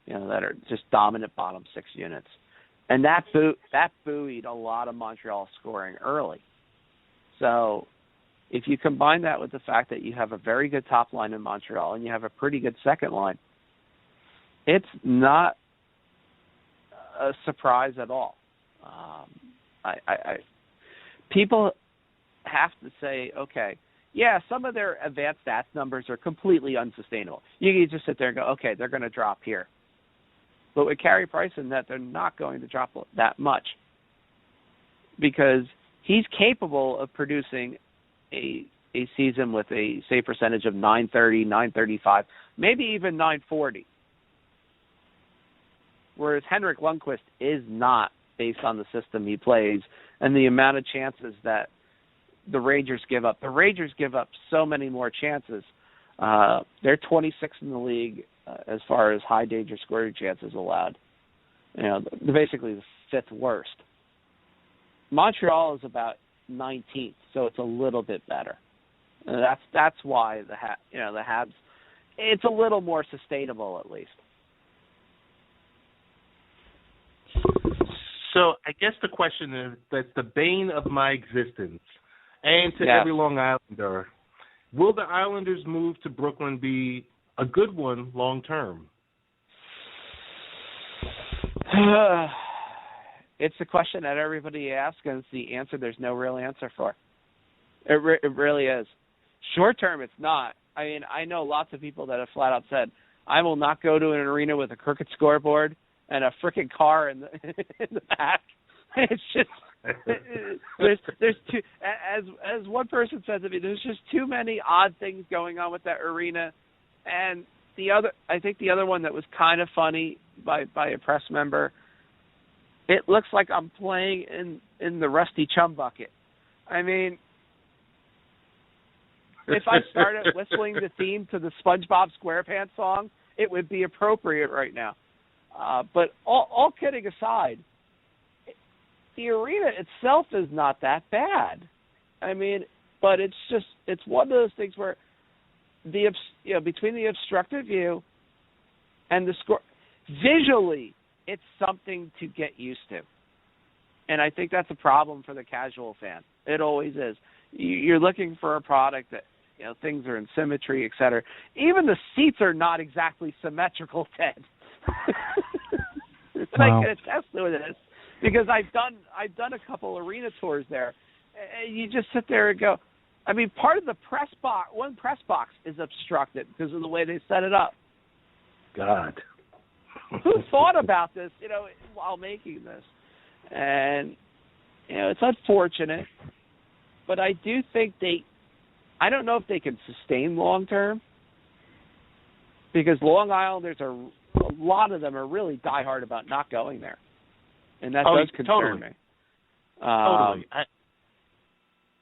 that are just dominant bottom 6 units. And that buoyed a lot of Montreal scoring early. So if you combine that with the fact that you have a very good top line in Montreal and you have a pretty good second line, it's not a surprise at all. People have to say, okay, yeah, some of their advanced stats numbers are completely unsustainable. You can just sit there and go, okay, they're going to drop here. But with Carey Price in that, they're not going to drop that much because he's capable of producing a season with a save percentage of .930, .935, maybe even .940. Whereas Henrik Lundqvist is not, based on the system he plays and the amount of chances that the Rangers give up. The Rangers give up so many more chances. They're 26th in the league as far as high danger scoring chances allowed. They're basically the 5th worst. Montreal is about 19th, so it's a little bit better. That's why the Habs, it's a little more sustainable at least. So I guess the question is, that's the bane of my existence, and to every Long Islander, will the Islanders' move to Brooklyn be a good one long term? It's the question that everybody asks, and it's the answer there's no real answer for. It really is. Short term, it's not. I mean, I know lots of people that have flat out said, I will not go to an arena with a crooked scoreboard and a freaking car in the back. It's just there's too, as one person said to me, there's just too many odd things going on with that arena. And I think the other one that was kind of funny by a press member, it looks like I'm playing in the Rusty Chum Bucket. I mean, if I started whistling the theme to the SpongeBob SquarePants song, it would be appropriate right now. But all kidding aside, the arena itself is not that bad. I mean, but it's one of those things where between the obstructed view and the score, visually, it's something to get used to. And I think that's a problem for the casual fan. It always is. You're looking for a product that, things are in symmetry, et cetera. Even the seats are not exactly symmetrical, Ted. Wow. I can attest to this because I've done a couple arena tours there. And you just sit there and go, I mean, part of the one press box is obstructed because of the way they set it up. God. Who thought about this, while making this? And, it's unfortunate, but I do think I don't know if they can sustain long term because Long Islanders a lot of them are really diehard about not going there. And that does concern me. Totally.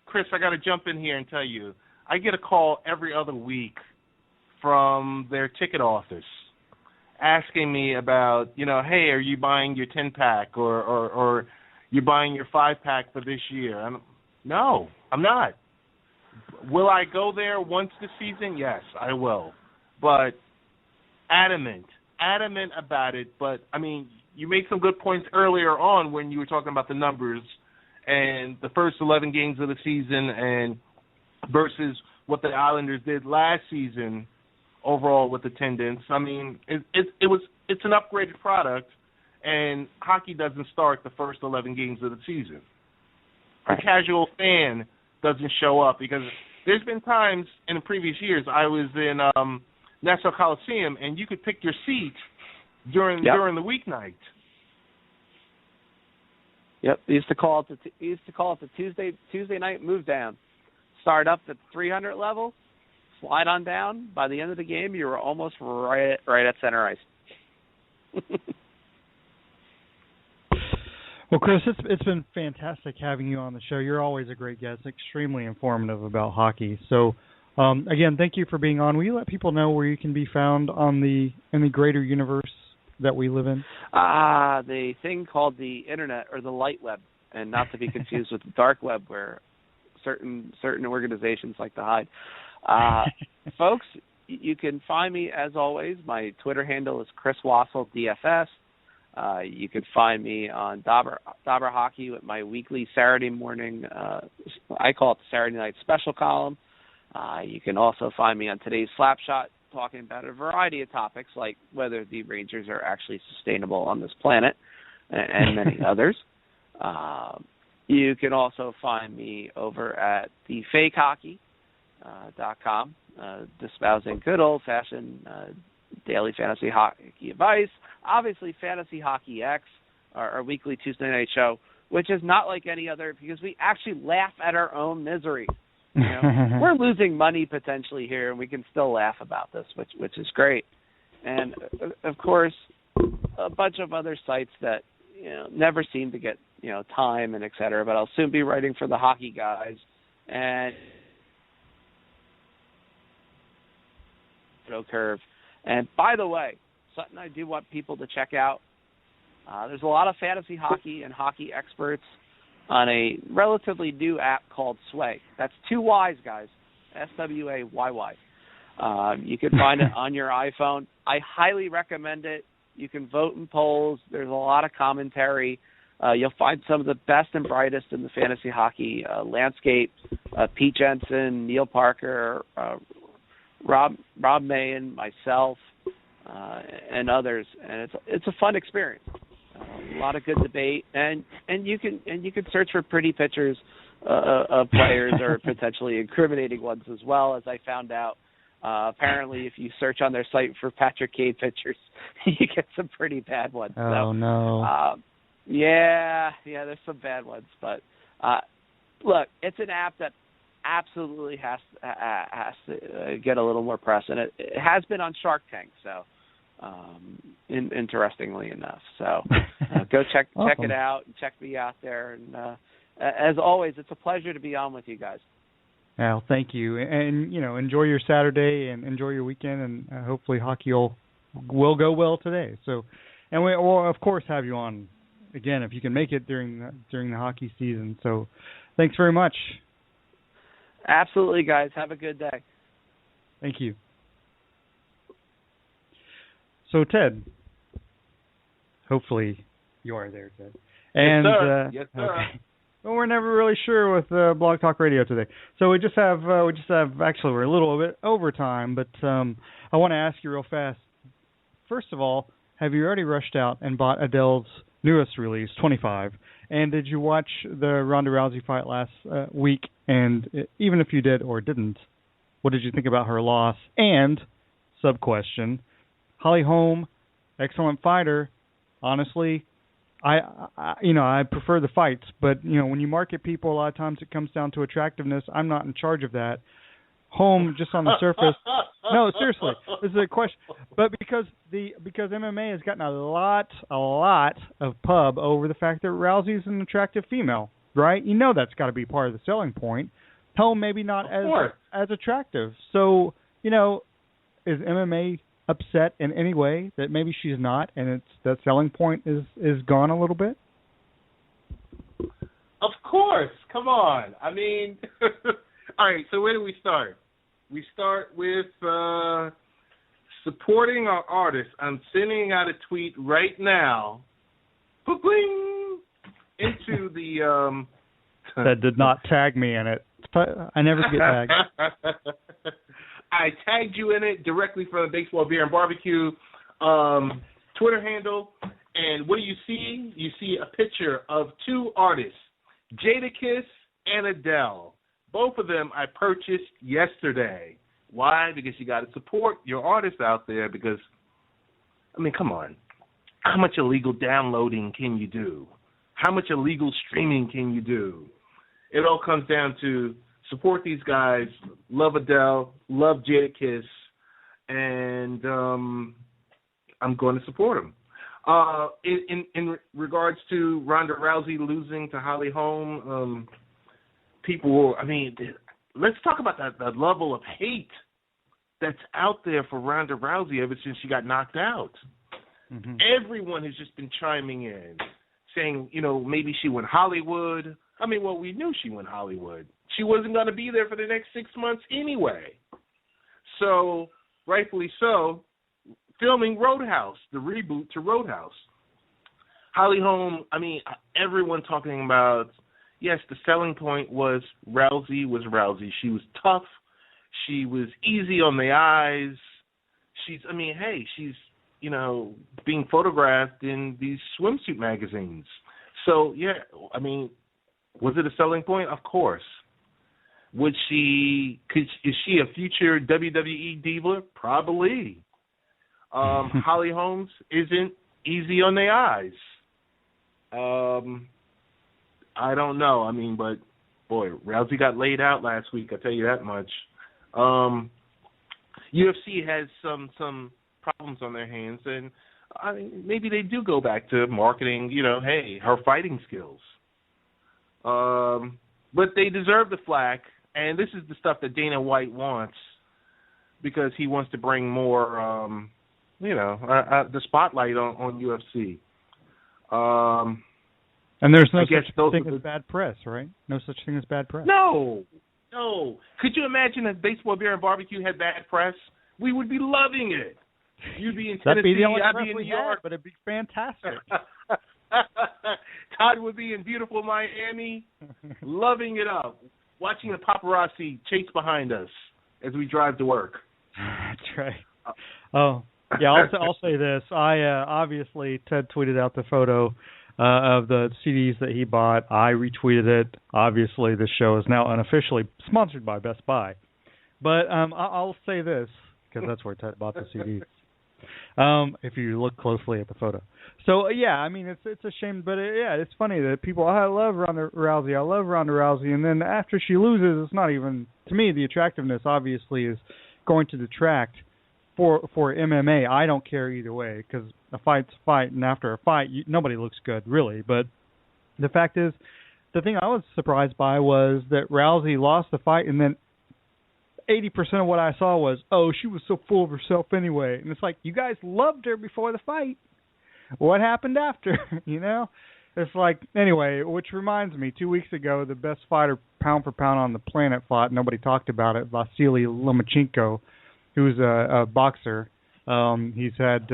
Chris, I got to jump in here and tell you, I get a call every other week from their ticket office asking me about, hey, are you buying your 10-pack or you're buying your 5-pack for this year? No, I'm not. Will I go there once this season? Yes, I will. But adamant about it. But, I mean, you made some good points earlier on when you were talking about the numbers and the first 11 games of the season and versus what the Islanders did last season overall with attendance. I mean, it's an upgraded product, and hockey doesn't start the first 11 games of the season. The casual fan doesn't show up because there's been times in the previous years I was in Nassau Coliseum, and you could pick your seat during the weeknight. Yep, they used to call it the Tuesday night move down. Start up at 300 level, slide on down. By the end of the game, you were almost right at center ice. Well, Chris, it's been fantastic having you on the show. You're always a great guest, extremely informative about hockey. So, again, thank you for being on. Will you let people know where you can be found in the greater universe that we live in? The thing called the internet or the light web, and not to be confused with the dark web where certain organizations like to hide. Folks, you can find me, as always. My Twitter handle is Chris Wassel, DFS. You can find me on Dauber Hockey with my weekly Saturday morning, I call it the Saturday Night Special column. You can also find me on today's Slapshot talking about a variety of topics like whether the Rangers are actually sustainable on this planet and many others. You can also find me over at thefakehockey.com, espousing good old-fashioned daily fantasy hockey advice. Obviously, Fantasy Hockey X, our weekly Tuesday night show, which is not like any other because we actually laugh at our own misery. We're losing money potentially here, and we can still laugh about this, which is great. And, of course, a bunch of other sites that never seem to get time and et cetera, but I'll soon be writing for the Hockey Guys. And curve. And by the way, something I do want people to check out, there's a lot of fantasy hockey and hockey experts on a relatively new app called Sway. That's two Y's, guys, Swayy. You can find it on your iPhone. I highly recommend it. You can vote in polls. There's a lot of commentary. You'll find some of the best and brightest in the fantasy hockey landscape. Pete Jensen, Neil Parker, Rob Mayen, myself, and others. And it's a fun experience. A lot of good debate, and you can search for pretty pictures of players or potentially incriminating ones as well, as I found out. Apparently, if you search on their site for Patrick Kane pictures, you get some pretty bad ones. Oh, no. Yeah, there's some bad ones. But, look, it's an app that absolutely has to get a little more press, and it has been on Shark Tank, so interestingly enough. So go check it out and check me out there. And as always, it's a pleasure to be on with you guys. Well, thank you, and enjoy your Saturday and enjoy your weekend, and hopefully hockey will go well today. So, and we'll of course have you on again if you can make it during the hockey season. So, thanks very much. Absolutely, guys. Have a good day. Thank you. So, Ted, hopefully you are there, Ted. And, yes, sir. Yes, sir. Okay. Well, we're never really sure with Blog Talk Radio today. So we just have actually we're a little bit over time, but I want to ask you real fast. First of all, have you already rushed out and bought Adele's newest release, 25? And did you watch the Ronda Rousey fight last week? And even if you did or didn't, what did you think about her loss? And sub question, Holly Holm, excellent fighter. Honestly, I prefer the fights, but when you market people, a lot of times it comes down to attractiveness. I'm not in charge of that. Holm, just on the surface. No, seriously, this is a question. But because MMA has gotten a lot of pub over the fact that Rousey's an attractive female, right? That's got to be part of the selling point. Holm maybe not as attractive. So is MMA upset in any way that maybe she's not, and it's that selling point is gone a little bit? Of course. Come on. I mean, all right, so where do we start? We start with supporting our artists. I'm sending out a tweet right now, into the... that did not tag me in it. I never get tagged. I tagged you in it directly from the Baseball, Beer, and Barbecue Twitter handle. And what do you see? You see a picture of two artists, Jadakiss and Adele. Both of them I purchased yesterday. Why? Because you got to support your artists out there because, come on. How much illegal downloading can you do? How much illegal streaming can you do? It all comes down to support these guys, love Adele, love Jadakiss, and I'm going to support them. In regards to Ronda Rousey losing to Holly Holm, let's talk about that level of hate that's out there for Ronda Rousey ever since she got knocked out. Mm-hmm. Everyone has just been chiming in, saying, maybe she went Hollywood. We knew she went Hollywood. She wasn't going to be there for the next 6 months anyway. So, rightfully so, filming Roadhouse, the reboot to Roadhouse. Holly Holm, everyone talking about, yes, the selling point was Rousey. She was tough. She was easy on the eyes. She's being photographed in these swimsuit magazines. So, yeah, was it a selling point? Of course. Is she a future WWE diva? Probably. Holly Holmes isn't easy on the eyes. I don't know. But boy, Rousey got laid out last week. I'll tell you that much. UFC has some problems on their hands, and maybe they do go back to marketing. Her fighting skills. But they deserve the flack, and this is the stuff that Dana White wants because he wants to bring more, the spotlight on UFC. And there's no such thing as bad press, right? No such thing as bad press. No, No. Could you imagine if baseball, beer, and barbecue had bad press? We would be loving it. You'd be in Tennessee, That'd be the only I'd press be in we New York. had, but it'd be fantastic. Todd would be in beautiful Miami, loving it up, watching the paparazzi chase behind us as we drive to work. That's right. Oh, yeah, I'll say this. Obviously, Ted tweeted out the photo of the CDs that he bought. I retweeted it. Obviously, this show is now unofficially sponsored by Best Buy. But I'll say this, because that's where Ted bought the CDs. If you look closely at the photo. So, yeah, I mean, it's a shame, but it's funny that people, I love Ronda Rousey, and then after she loses, it's not even, to me, the attractiveness obviously is going to detract for MMA. I don't care either way, because a fight's a fight, and after a fight, nobody looks good, really. But the fact is, the thing I was surprised by was that Rousey lost the fight, and then 80% of what I saw was, oh, she was so full of herself anyway. And it's like, you guys loved her before the fight. What happened after? You know? It's like, anyway, which reminds me, 2 weeks ago, the best fighter pound for pound on the planet fought. Nobody talked about it. Vasily Lomachenko, who's a boxer. He's had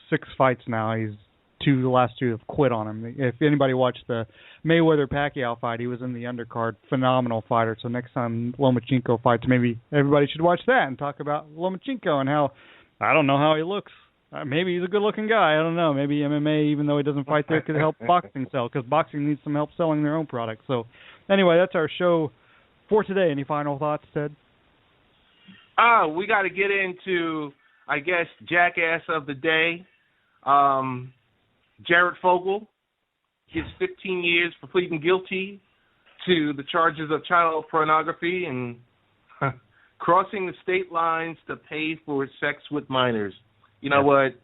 6 fights now. The last 2 have quit on him. If anybody watched the Mayweather-Pacquiao fight, he was in the undercard. Phenomenal fighter. So next time Lomachenko fights, maybe everybody should watch that and talk about Lomachenko and how, I don't know how he looks. Maybe he's a good-looking guy. I don't know. Maybe MMA, even though he doesn't fight there, could help boxing sell, because boxing needs some help selling their own products. So anyway, that's our show for today. Any final thoughts, Ted? We got to get into, I guess, jackass of the day. Jared Fogle gets 15 years for pleading guilty to the charges of child pornography and crossing the state lines to pay for sex with minors. You know what?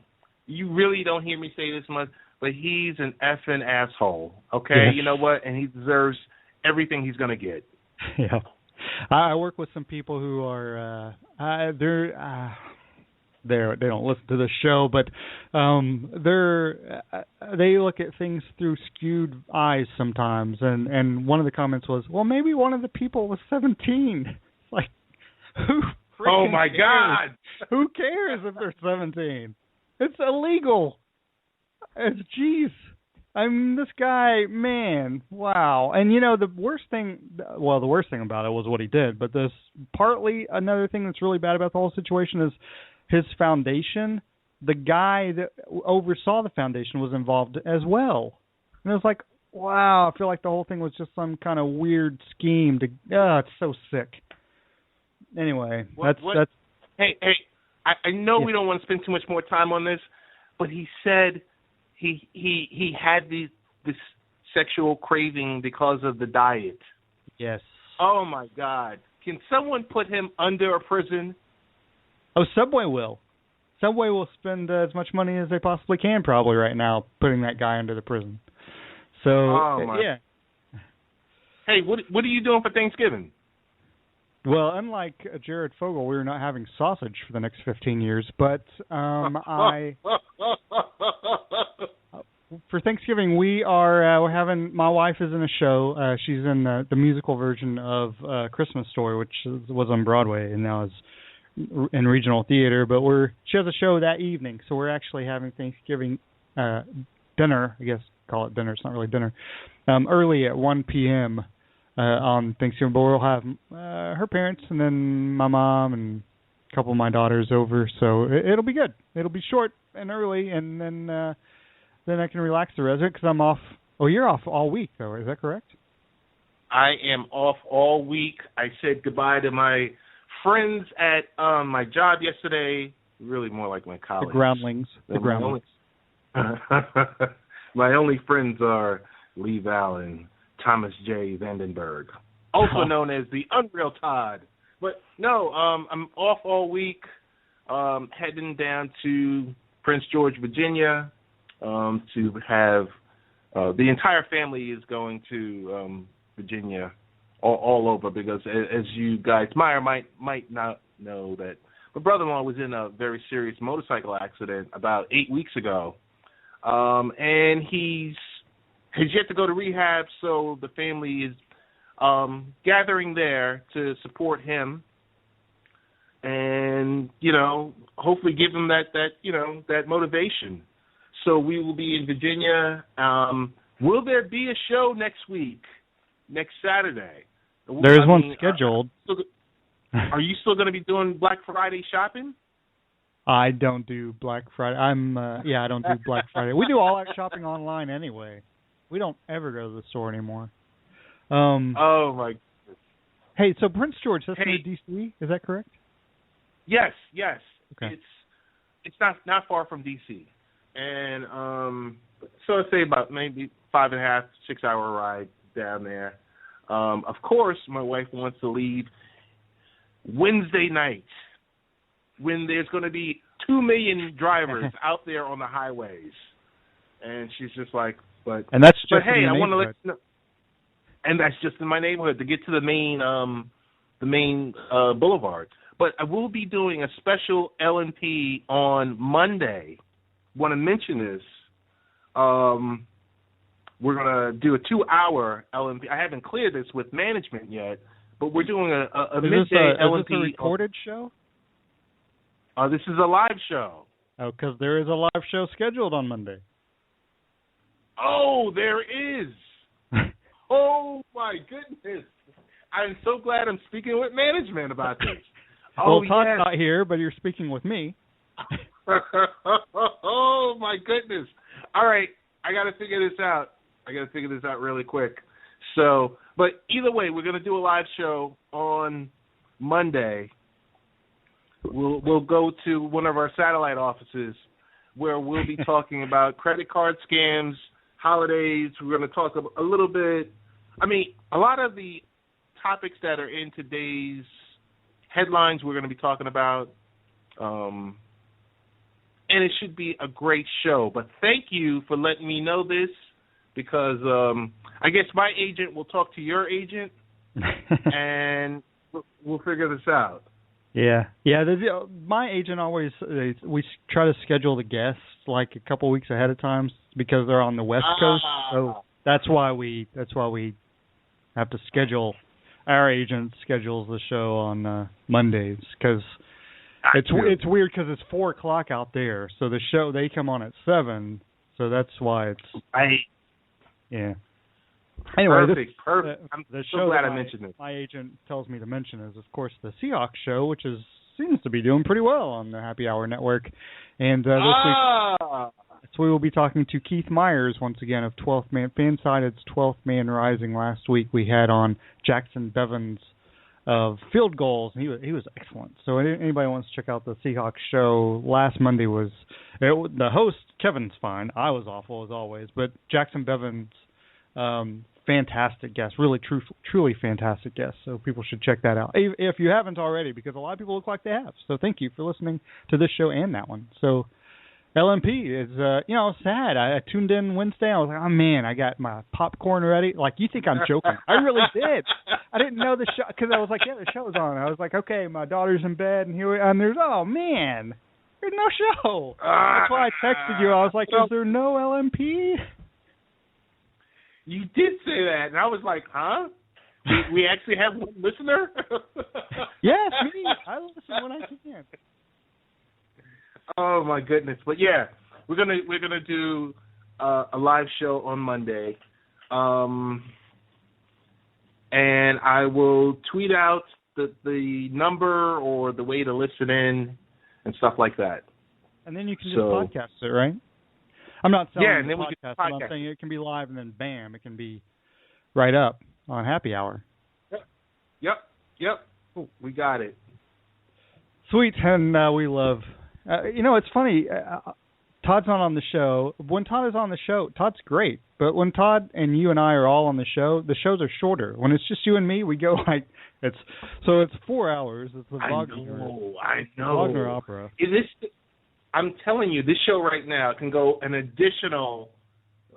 You really don't hear me say this much, but he's an effing asshole, okay? Yeah. You know what? And he deserves everything he's going to get. Yeah. I work with some people who are, they don't listen to the show, but they look at things through skewed eyes sometimes. And one of the comments was, well, maybe one of the people was 17. Like, who freaking my cares? God. Who cares if they're 17? It's illegal. Jeez. I mean, this guy, man, wow. And, you know, the worst thing about it was what he did. But partly another thing that's really bad about the whole situation is his foundation. The guy that oversaw the foundation was involved as well. And it was like, wow, I feel like the whole thing was just some kind of weird scheme to, it's so sick. Anyway, that's. Hey, I know we don't want to spend too much more time on this, but he said he had this sexual craving because of the diet. Yes. Oh, my God. Can someone put him under a prison? Oh, Subway will. Subway will spend as much money as they possibly can probably right now putting that guy under the prison. So, yeah. Hey, what are you doing for Thanksgiving? Well, unlike Jared Fogle, we're not having sausage for the next 15 years, but for Thanksgiving we're having, my wife is in a show. She's in the musical version of Christmas Story, which was on Broadway and now is in regional theater, but she has a show that evening, so we're actually having Thanksgiving dinner, I guess call it dinner, it's not really dinner, early at 1 p.m. On Thanksgiving, but we'll have her parents and then my mom and a couple of my daughters over, so it'll be good. It'll be short and early, and then I can relax the rest of it because I'm off. Oh, you're off all week, though, is that correct? I am off all week. I said goodbye to my friends at my job yesterday, really more like my colleagues. The groundlings. My only friends are Lee Vallon, Thomas J. Vandenberg, also known as the Unreal Todd. But no, I'm off all week, heading down to Prince George, Virginia, to have the entire family is going to Virginia all over because, as you guys might not know, that my brother-in-law was in a very serious motorcycle accident about 8 weeks ago, and he's yet to go to rehab, so the family is gathering there to support him, and hopefully give him that motivation. So we will be in Virginia. Will there be a show next week, next Saturday? There's one scheduled. Are you still going to be doing Black Friday shopping? I don't do Black Friday. I don't do Black Friday. We do all our shopping online anyway. We don't ever go to the store anymore. Oh my goodness. Hey, so Prince George, that's near DC, is that correct? Yes. Okay. It's not far from DC. And so I'd say about maybe 5.5, 6 hour ride down there. Of course, my wife wants to leave Wednesday night when there's going to be 2 million drivers out there on the highways. And she's just like, and that's just hey, I want to let you know. And that's just in my neighborhood to get to the main boulevard. But I will be doing a special L&P on Monday. Want to mention this. We're going to do a 2-hour L&P. I haven't cleared this with management yet, but we're doing a midday L&P. Is this a recorded show? This is a live show. Oh, because there is a live show scheduled on Monday. Oh, there is. Oh, my goodness. I'm so glad I'm speaking with management about this. Well, Todd's not here, but you're speaking with me. Oh, my goodness. All right. I got to figure this out. Really quick. So, but either way, we're going to do a live show on Monday. We'll go to one of our satellite offices where we'll be talking about credit card scams, holidays. We're going to talk a little bit. I mean, a lot of the topics that are in today's headlines we're going to be talking about. And it should be a great show. But thank you for letting me know this because I guess my agent will talk to your agent and we'll figure this out. Yeah. My agent always we try to schedule the guests like a couple weeks ahead of time because they're on the West Coast. So that's why we have to schedule. Our agent schedules the show on Mondays because it's weird because it's 4:00 out there. So the show they come on at 7. So that's why it's yeah. Anyway, perfect. I'm the so show glad I mentioned it. My agent tells me to mention is, of course, the Seahawks show, which seems to be doing pretty well on the Happy Hour Network. And this week, we will be talking to Keith Myers once again of 12th Man Fansided's 12th Man Rising. Last week we had on Jackson Bevins of Field Goals, and he was excellent. So anybody wants to check out the Seahawks show, last Monday the host, Kevin's fine. I was awful as always, but Jackson Bevins, fantastic guest, really truly fantastic guest. So people should check that out if you haven't already, because a lot of people look like they have. So thank you for listening to this show and that one. So LMP is, sad. I tuned in Wednesday. I was like, oh man, I got my popcorn ready. Like, you think I'm joking? I really did. I didn't know the show because I was like, yeah, the show's on. I was like, okay, my daughter's in bed, and there's oh man, there's no show. That's why I texted you. I was like, is there no LMP? You did say that, and I was like, huh? We actually have one listener? Yes, me. I listen when I can. Oh my goodness! But yeah, we're gonna do a live show on Monday, and I will tweet out the number or the way to listen in and stuff like that. And then you can just podcast it, right? I'm not selling and then we podcast, can but I'm saying it can be live and then bam, it can be right up on Happy Hour. Yep. Ooh, we got it. Sweet, and we love. It's funny. Todd's not on the show. When Todd is on the show, Todd's great. But when Todd and you and I are all on the shows are shorter. When it's just you and me, we go it's 4 hours. It's the I know. Wagner opera. I'm telling you, this show right now can go an additional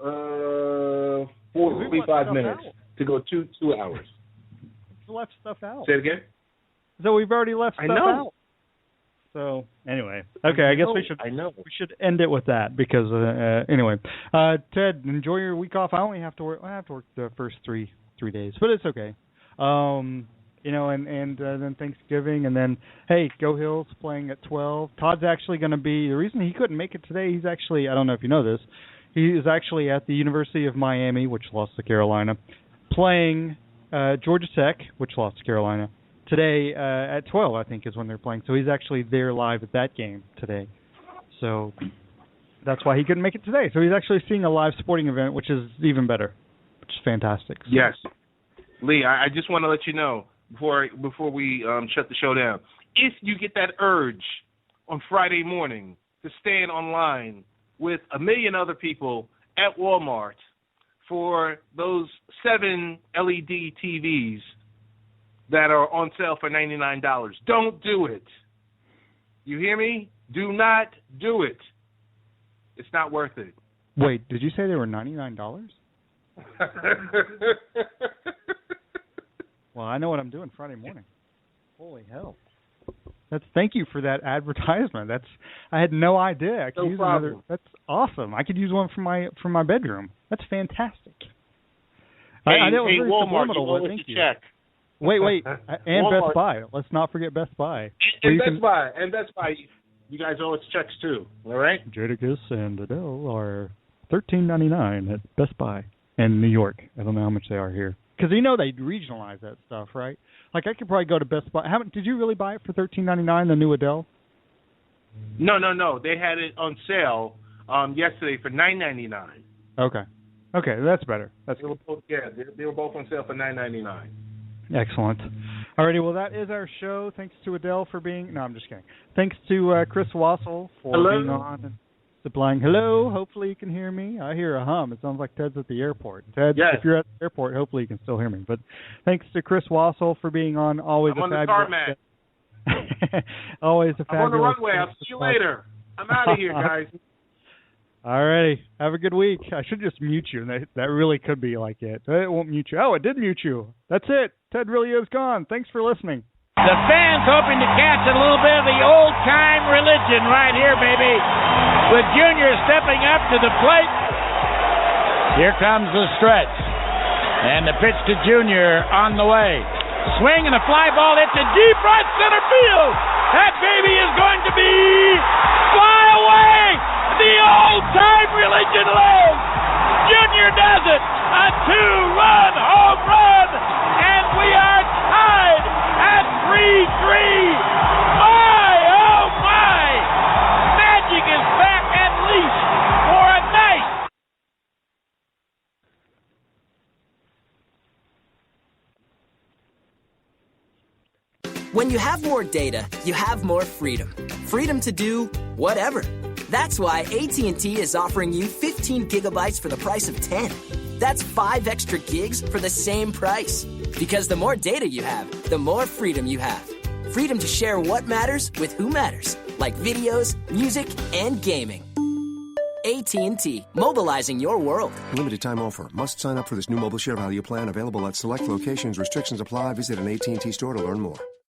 45 minutes to go 2 hours. We left stuff out. Say it again? So we've already left stuff out. So anyway, okay, I guess we should end it with that because anyway, Ted, enjoy your week off. I have to work the first three days, but it's okay. You know, and then Thanksgiving, and then, hey, Go Hills playing at 12. Todd's actually going to be, the reason he couldn't make it today, he's actually, I don't know if you know this, he is actually at the University of Miami, which lost to Carolina, playing Georgia Tech, which lost to Carolina, today at 12, I think, is when they're playing. So he's actually there live at that game today. So that's why he couldn't make it today. So he's actually seeing a live sporting event, which is even better, which is fantastic. So. Yes. Lee, I just want to let you know, before we shut the show down, if you get that urge on Friday morning to stand online with a million other people at Walmart for those 7 LED TVs that are on sale for $99, don't do it. You hear me? Do not do it. It's not worth it. Wait, did you say they were $99? Well, I know what I'm doing Friday morning. Holy hell! Thank you for that advertisement. I had no idea. I could use another. That's awesome. I could use one from my bedroom. That's fantastic. Hey, I know it was Walmart, subliminal, but thank you. Check. Wait, and Walmart. Best Buy. Let's not forget Best Buy. And Best Buy. You guys owe us checks too. All right. Jadakiss and Adele are $13.99 at Best Buy in New York. I don't know how much they are here. Because you know they regionalize that stuff, right? Like I could probably go to Best Buy. Did you really buy it for $13.99, the new Adele? No. They had it on sale yesterday for $9.99. Okay, that's better. They were both on sale for $9.99. Excellent. Alrighty, well that is our show. Thanks to Adele for being. No, I'm just kidding. Thanks to Chris Wassel for being on and supplying. Hello. Hopefully you can hear me. I hear a hum. It sounds like Ted's at the airport. Ted, yes. If you're at the airport, hopefully you can still hear me. But thanks to Chris Wassel for being on. Always I'm a on fabulous. the tarmac. Always a fabulous. I'm on the runway. I'll see you later. I'm out of here, guys. Alrighty. Have a good week. I should just mute you. That really could be like it. It won't mute you. Oh, it did mute you. That's it. Ted really is gone. Thanks for listening. The fans hoping to catch a little bit of the old-time religion right here, baby. With Junior stepping up to the plate. Here comes the stretch. And the pitch to Junior on the way. Swing and a fly ball. It's a deep right center field. That baby is going to be fly away. The old-time religion lives. Junior does it. A 2-run home run. And we are tied at 3-3. My, oh my. Magic is back at least for a night. When you have more data, you have more freedom. Freedom to do whatever. That's why AT&T is offering you 15 gigabytes for the price of 10. That's 5 extra gigs for the same price. Because the more data you have, the more freedom you have. Freedom to share what matters with who matters, like videos, music, and gaming. AT&T, mobilizing your world. Limited time offer. Must sign up for this new mobile share value plan available at select locations. Restrictions apply. Visit an AT&T store to learn more.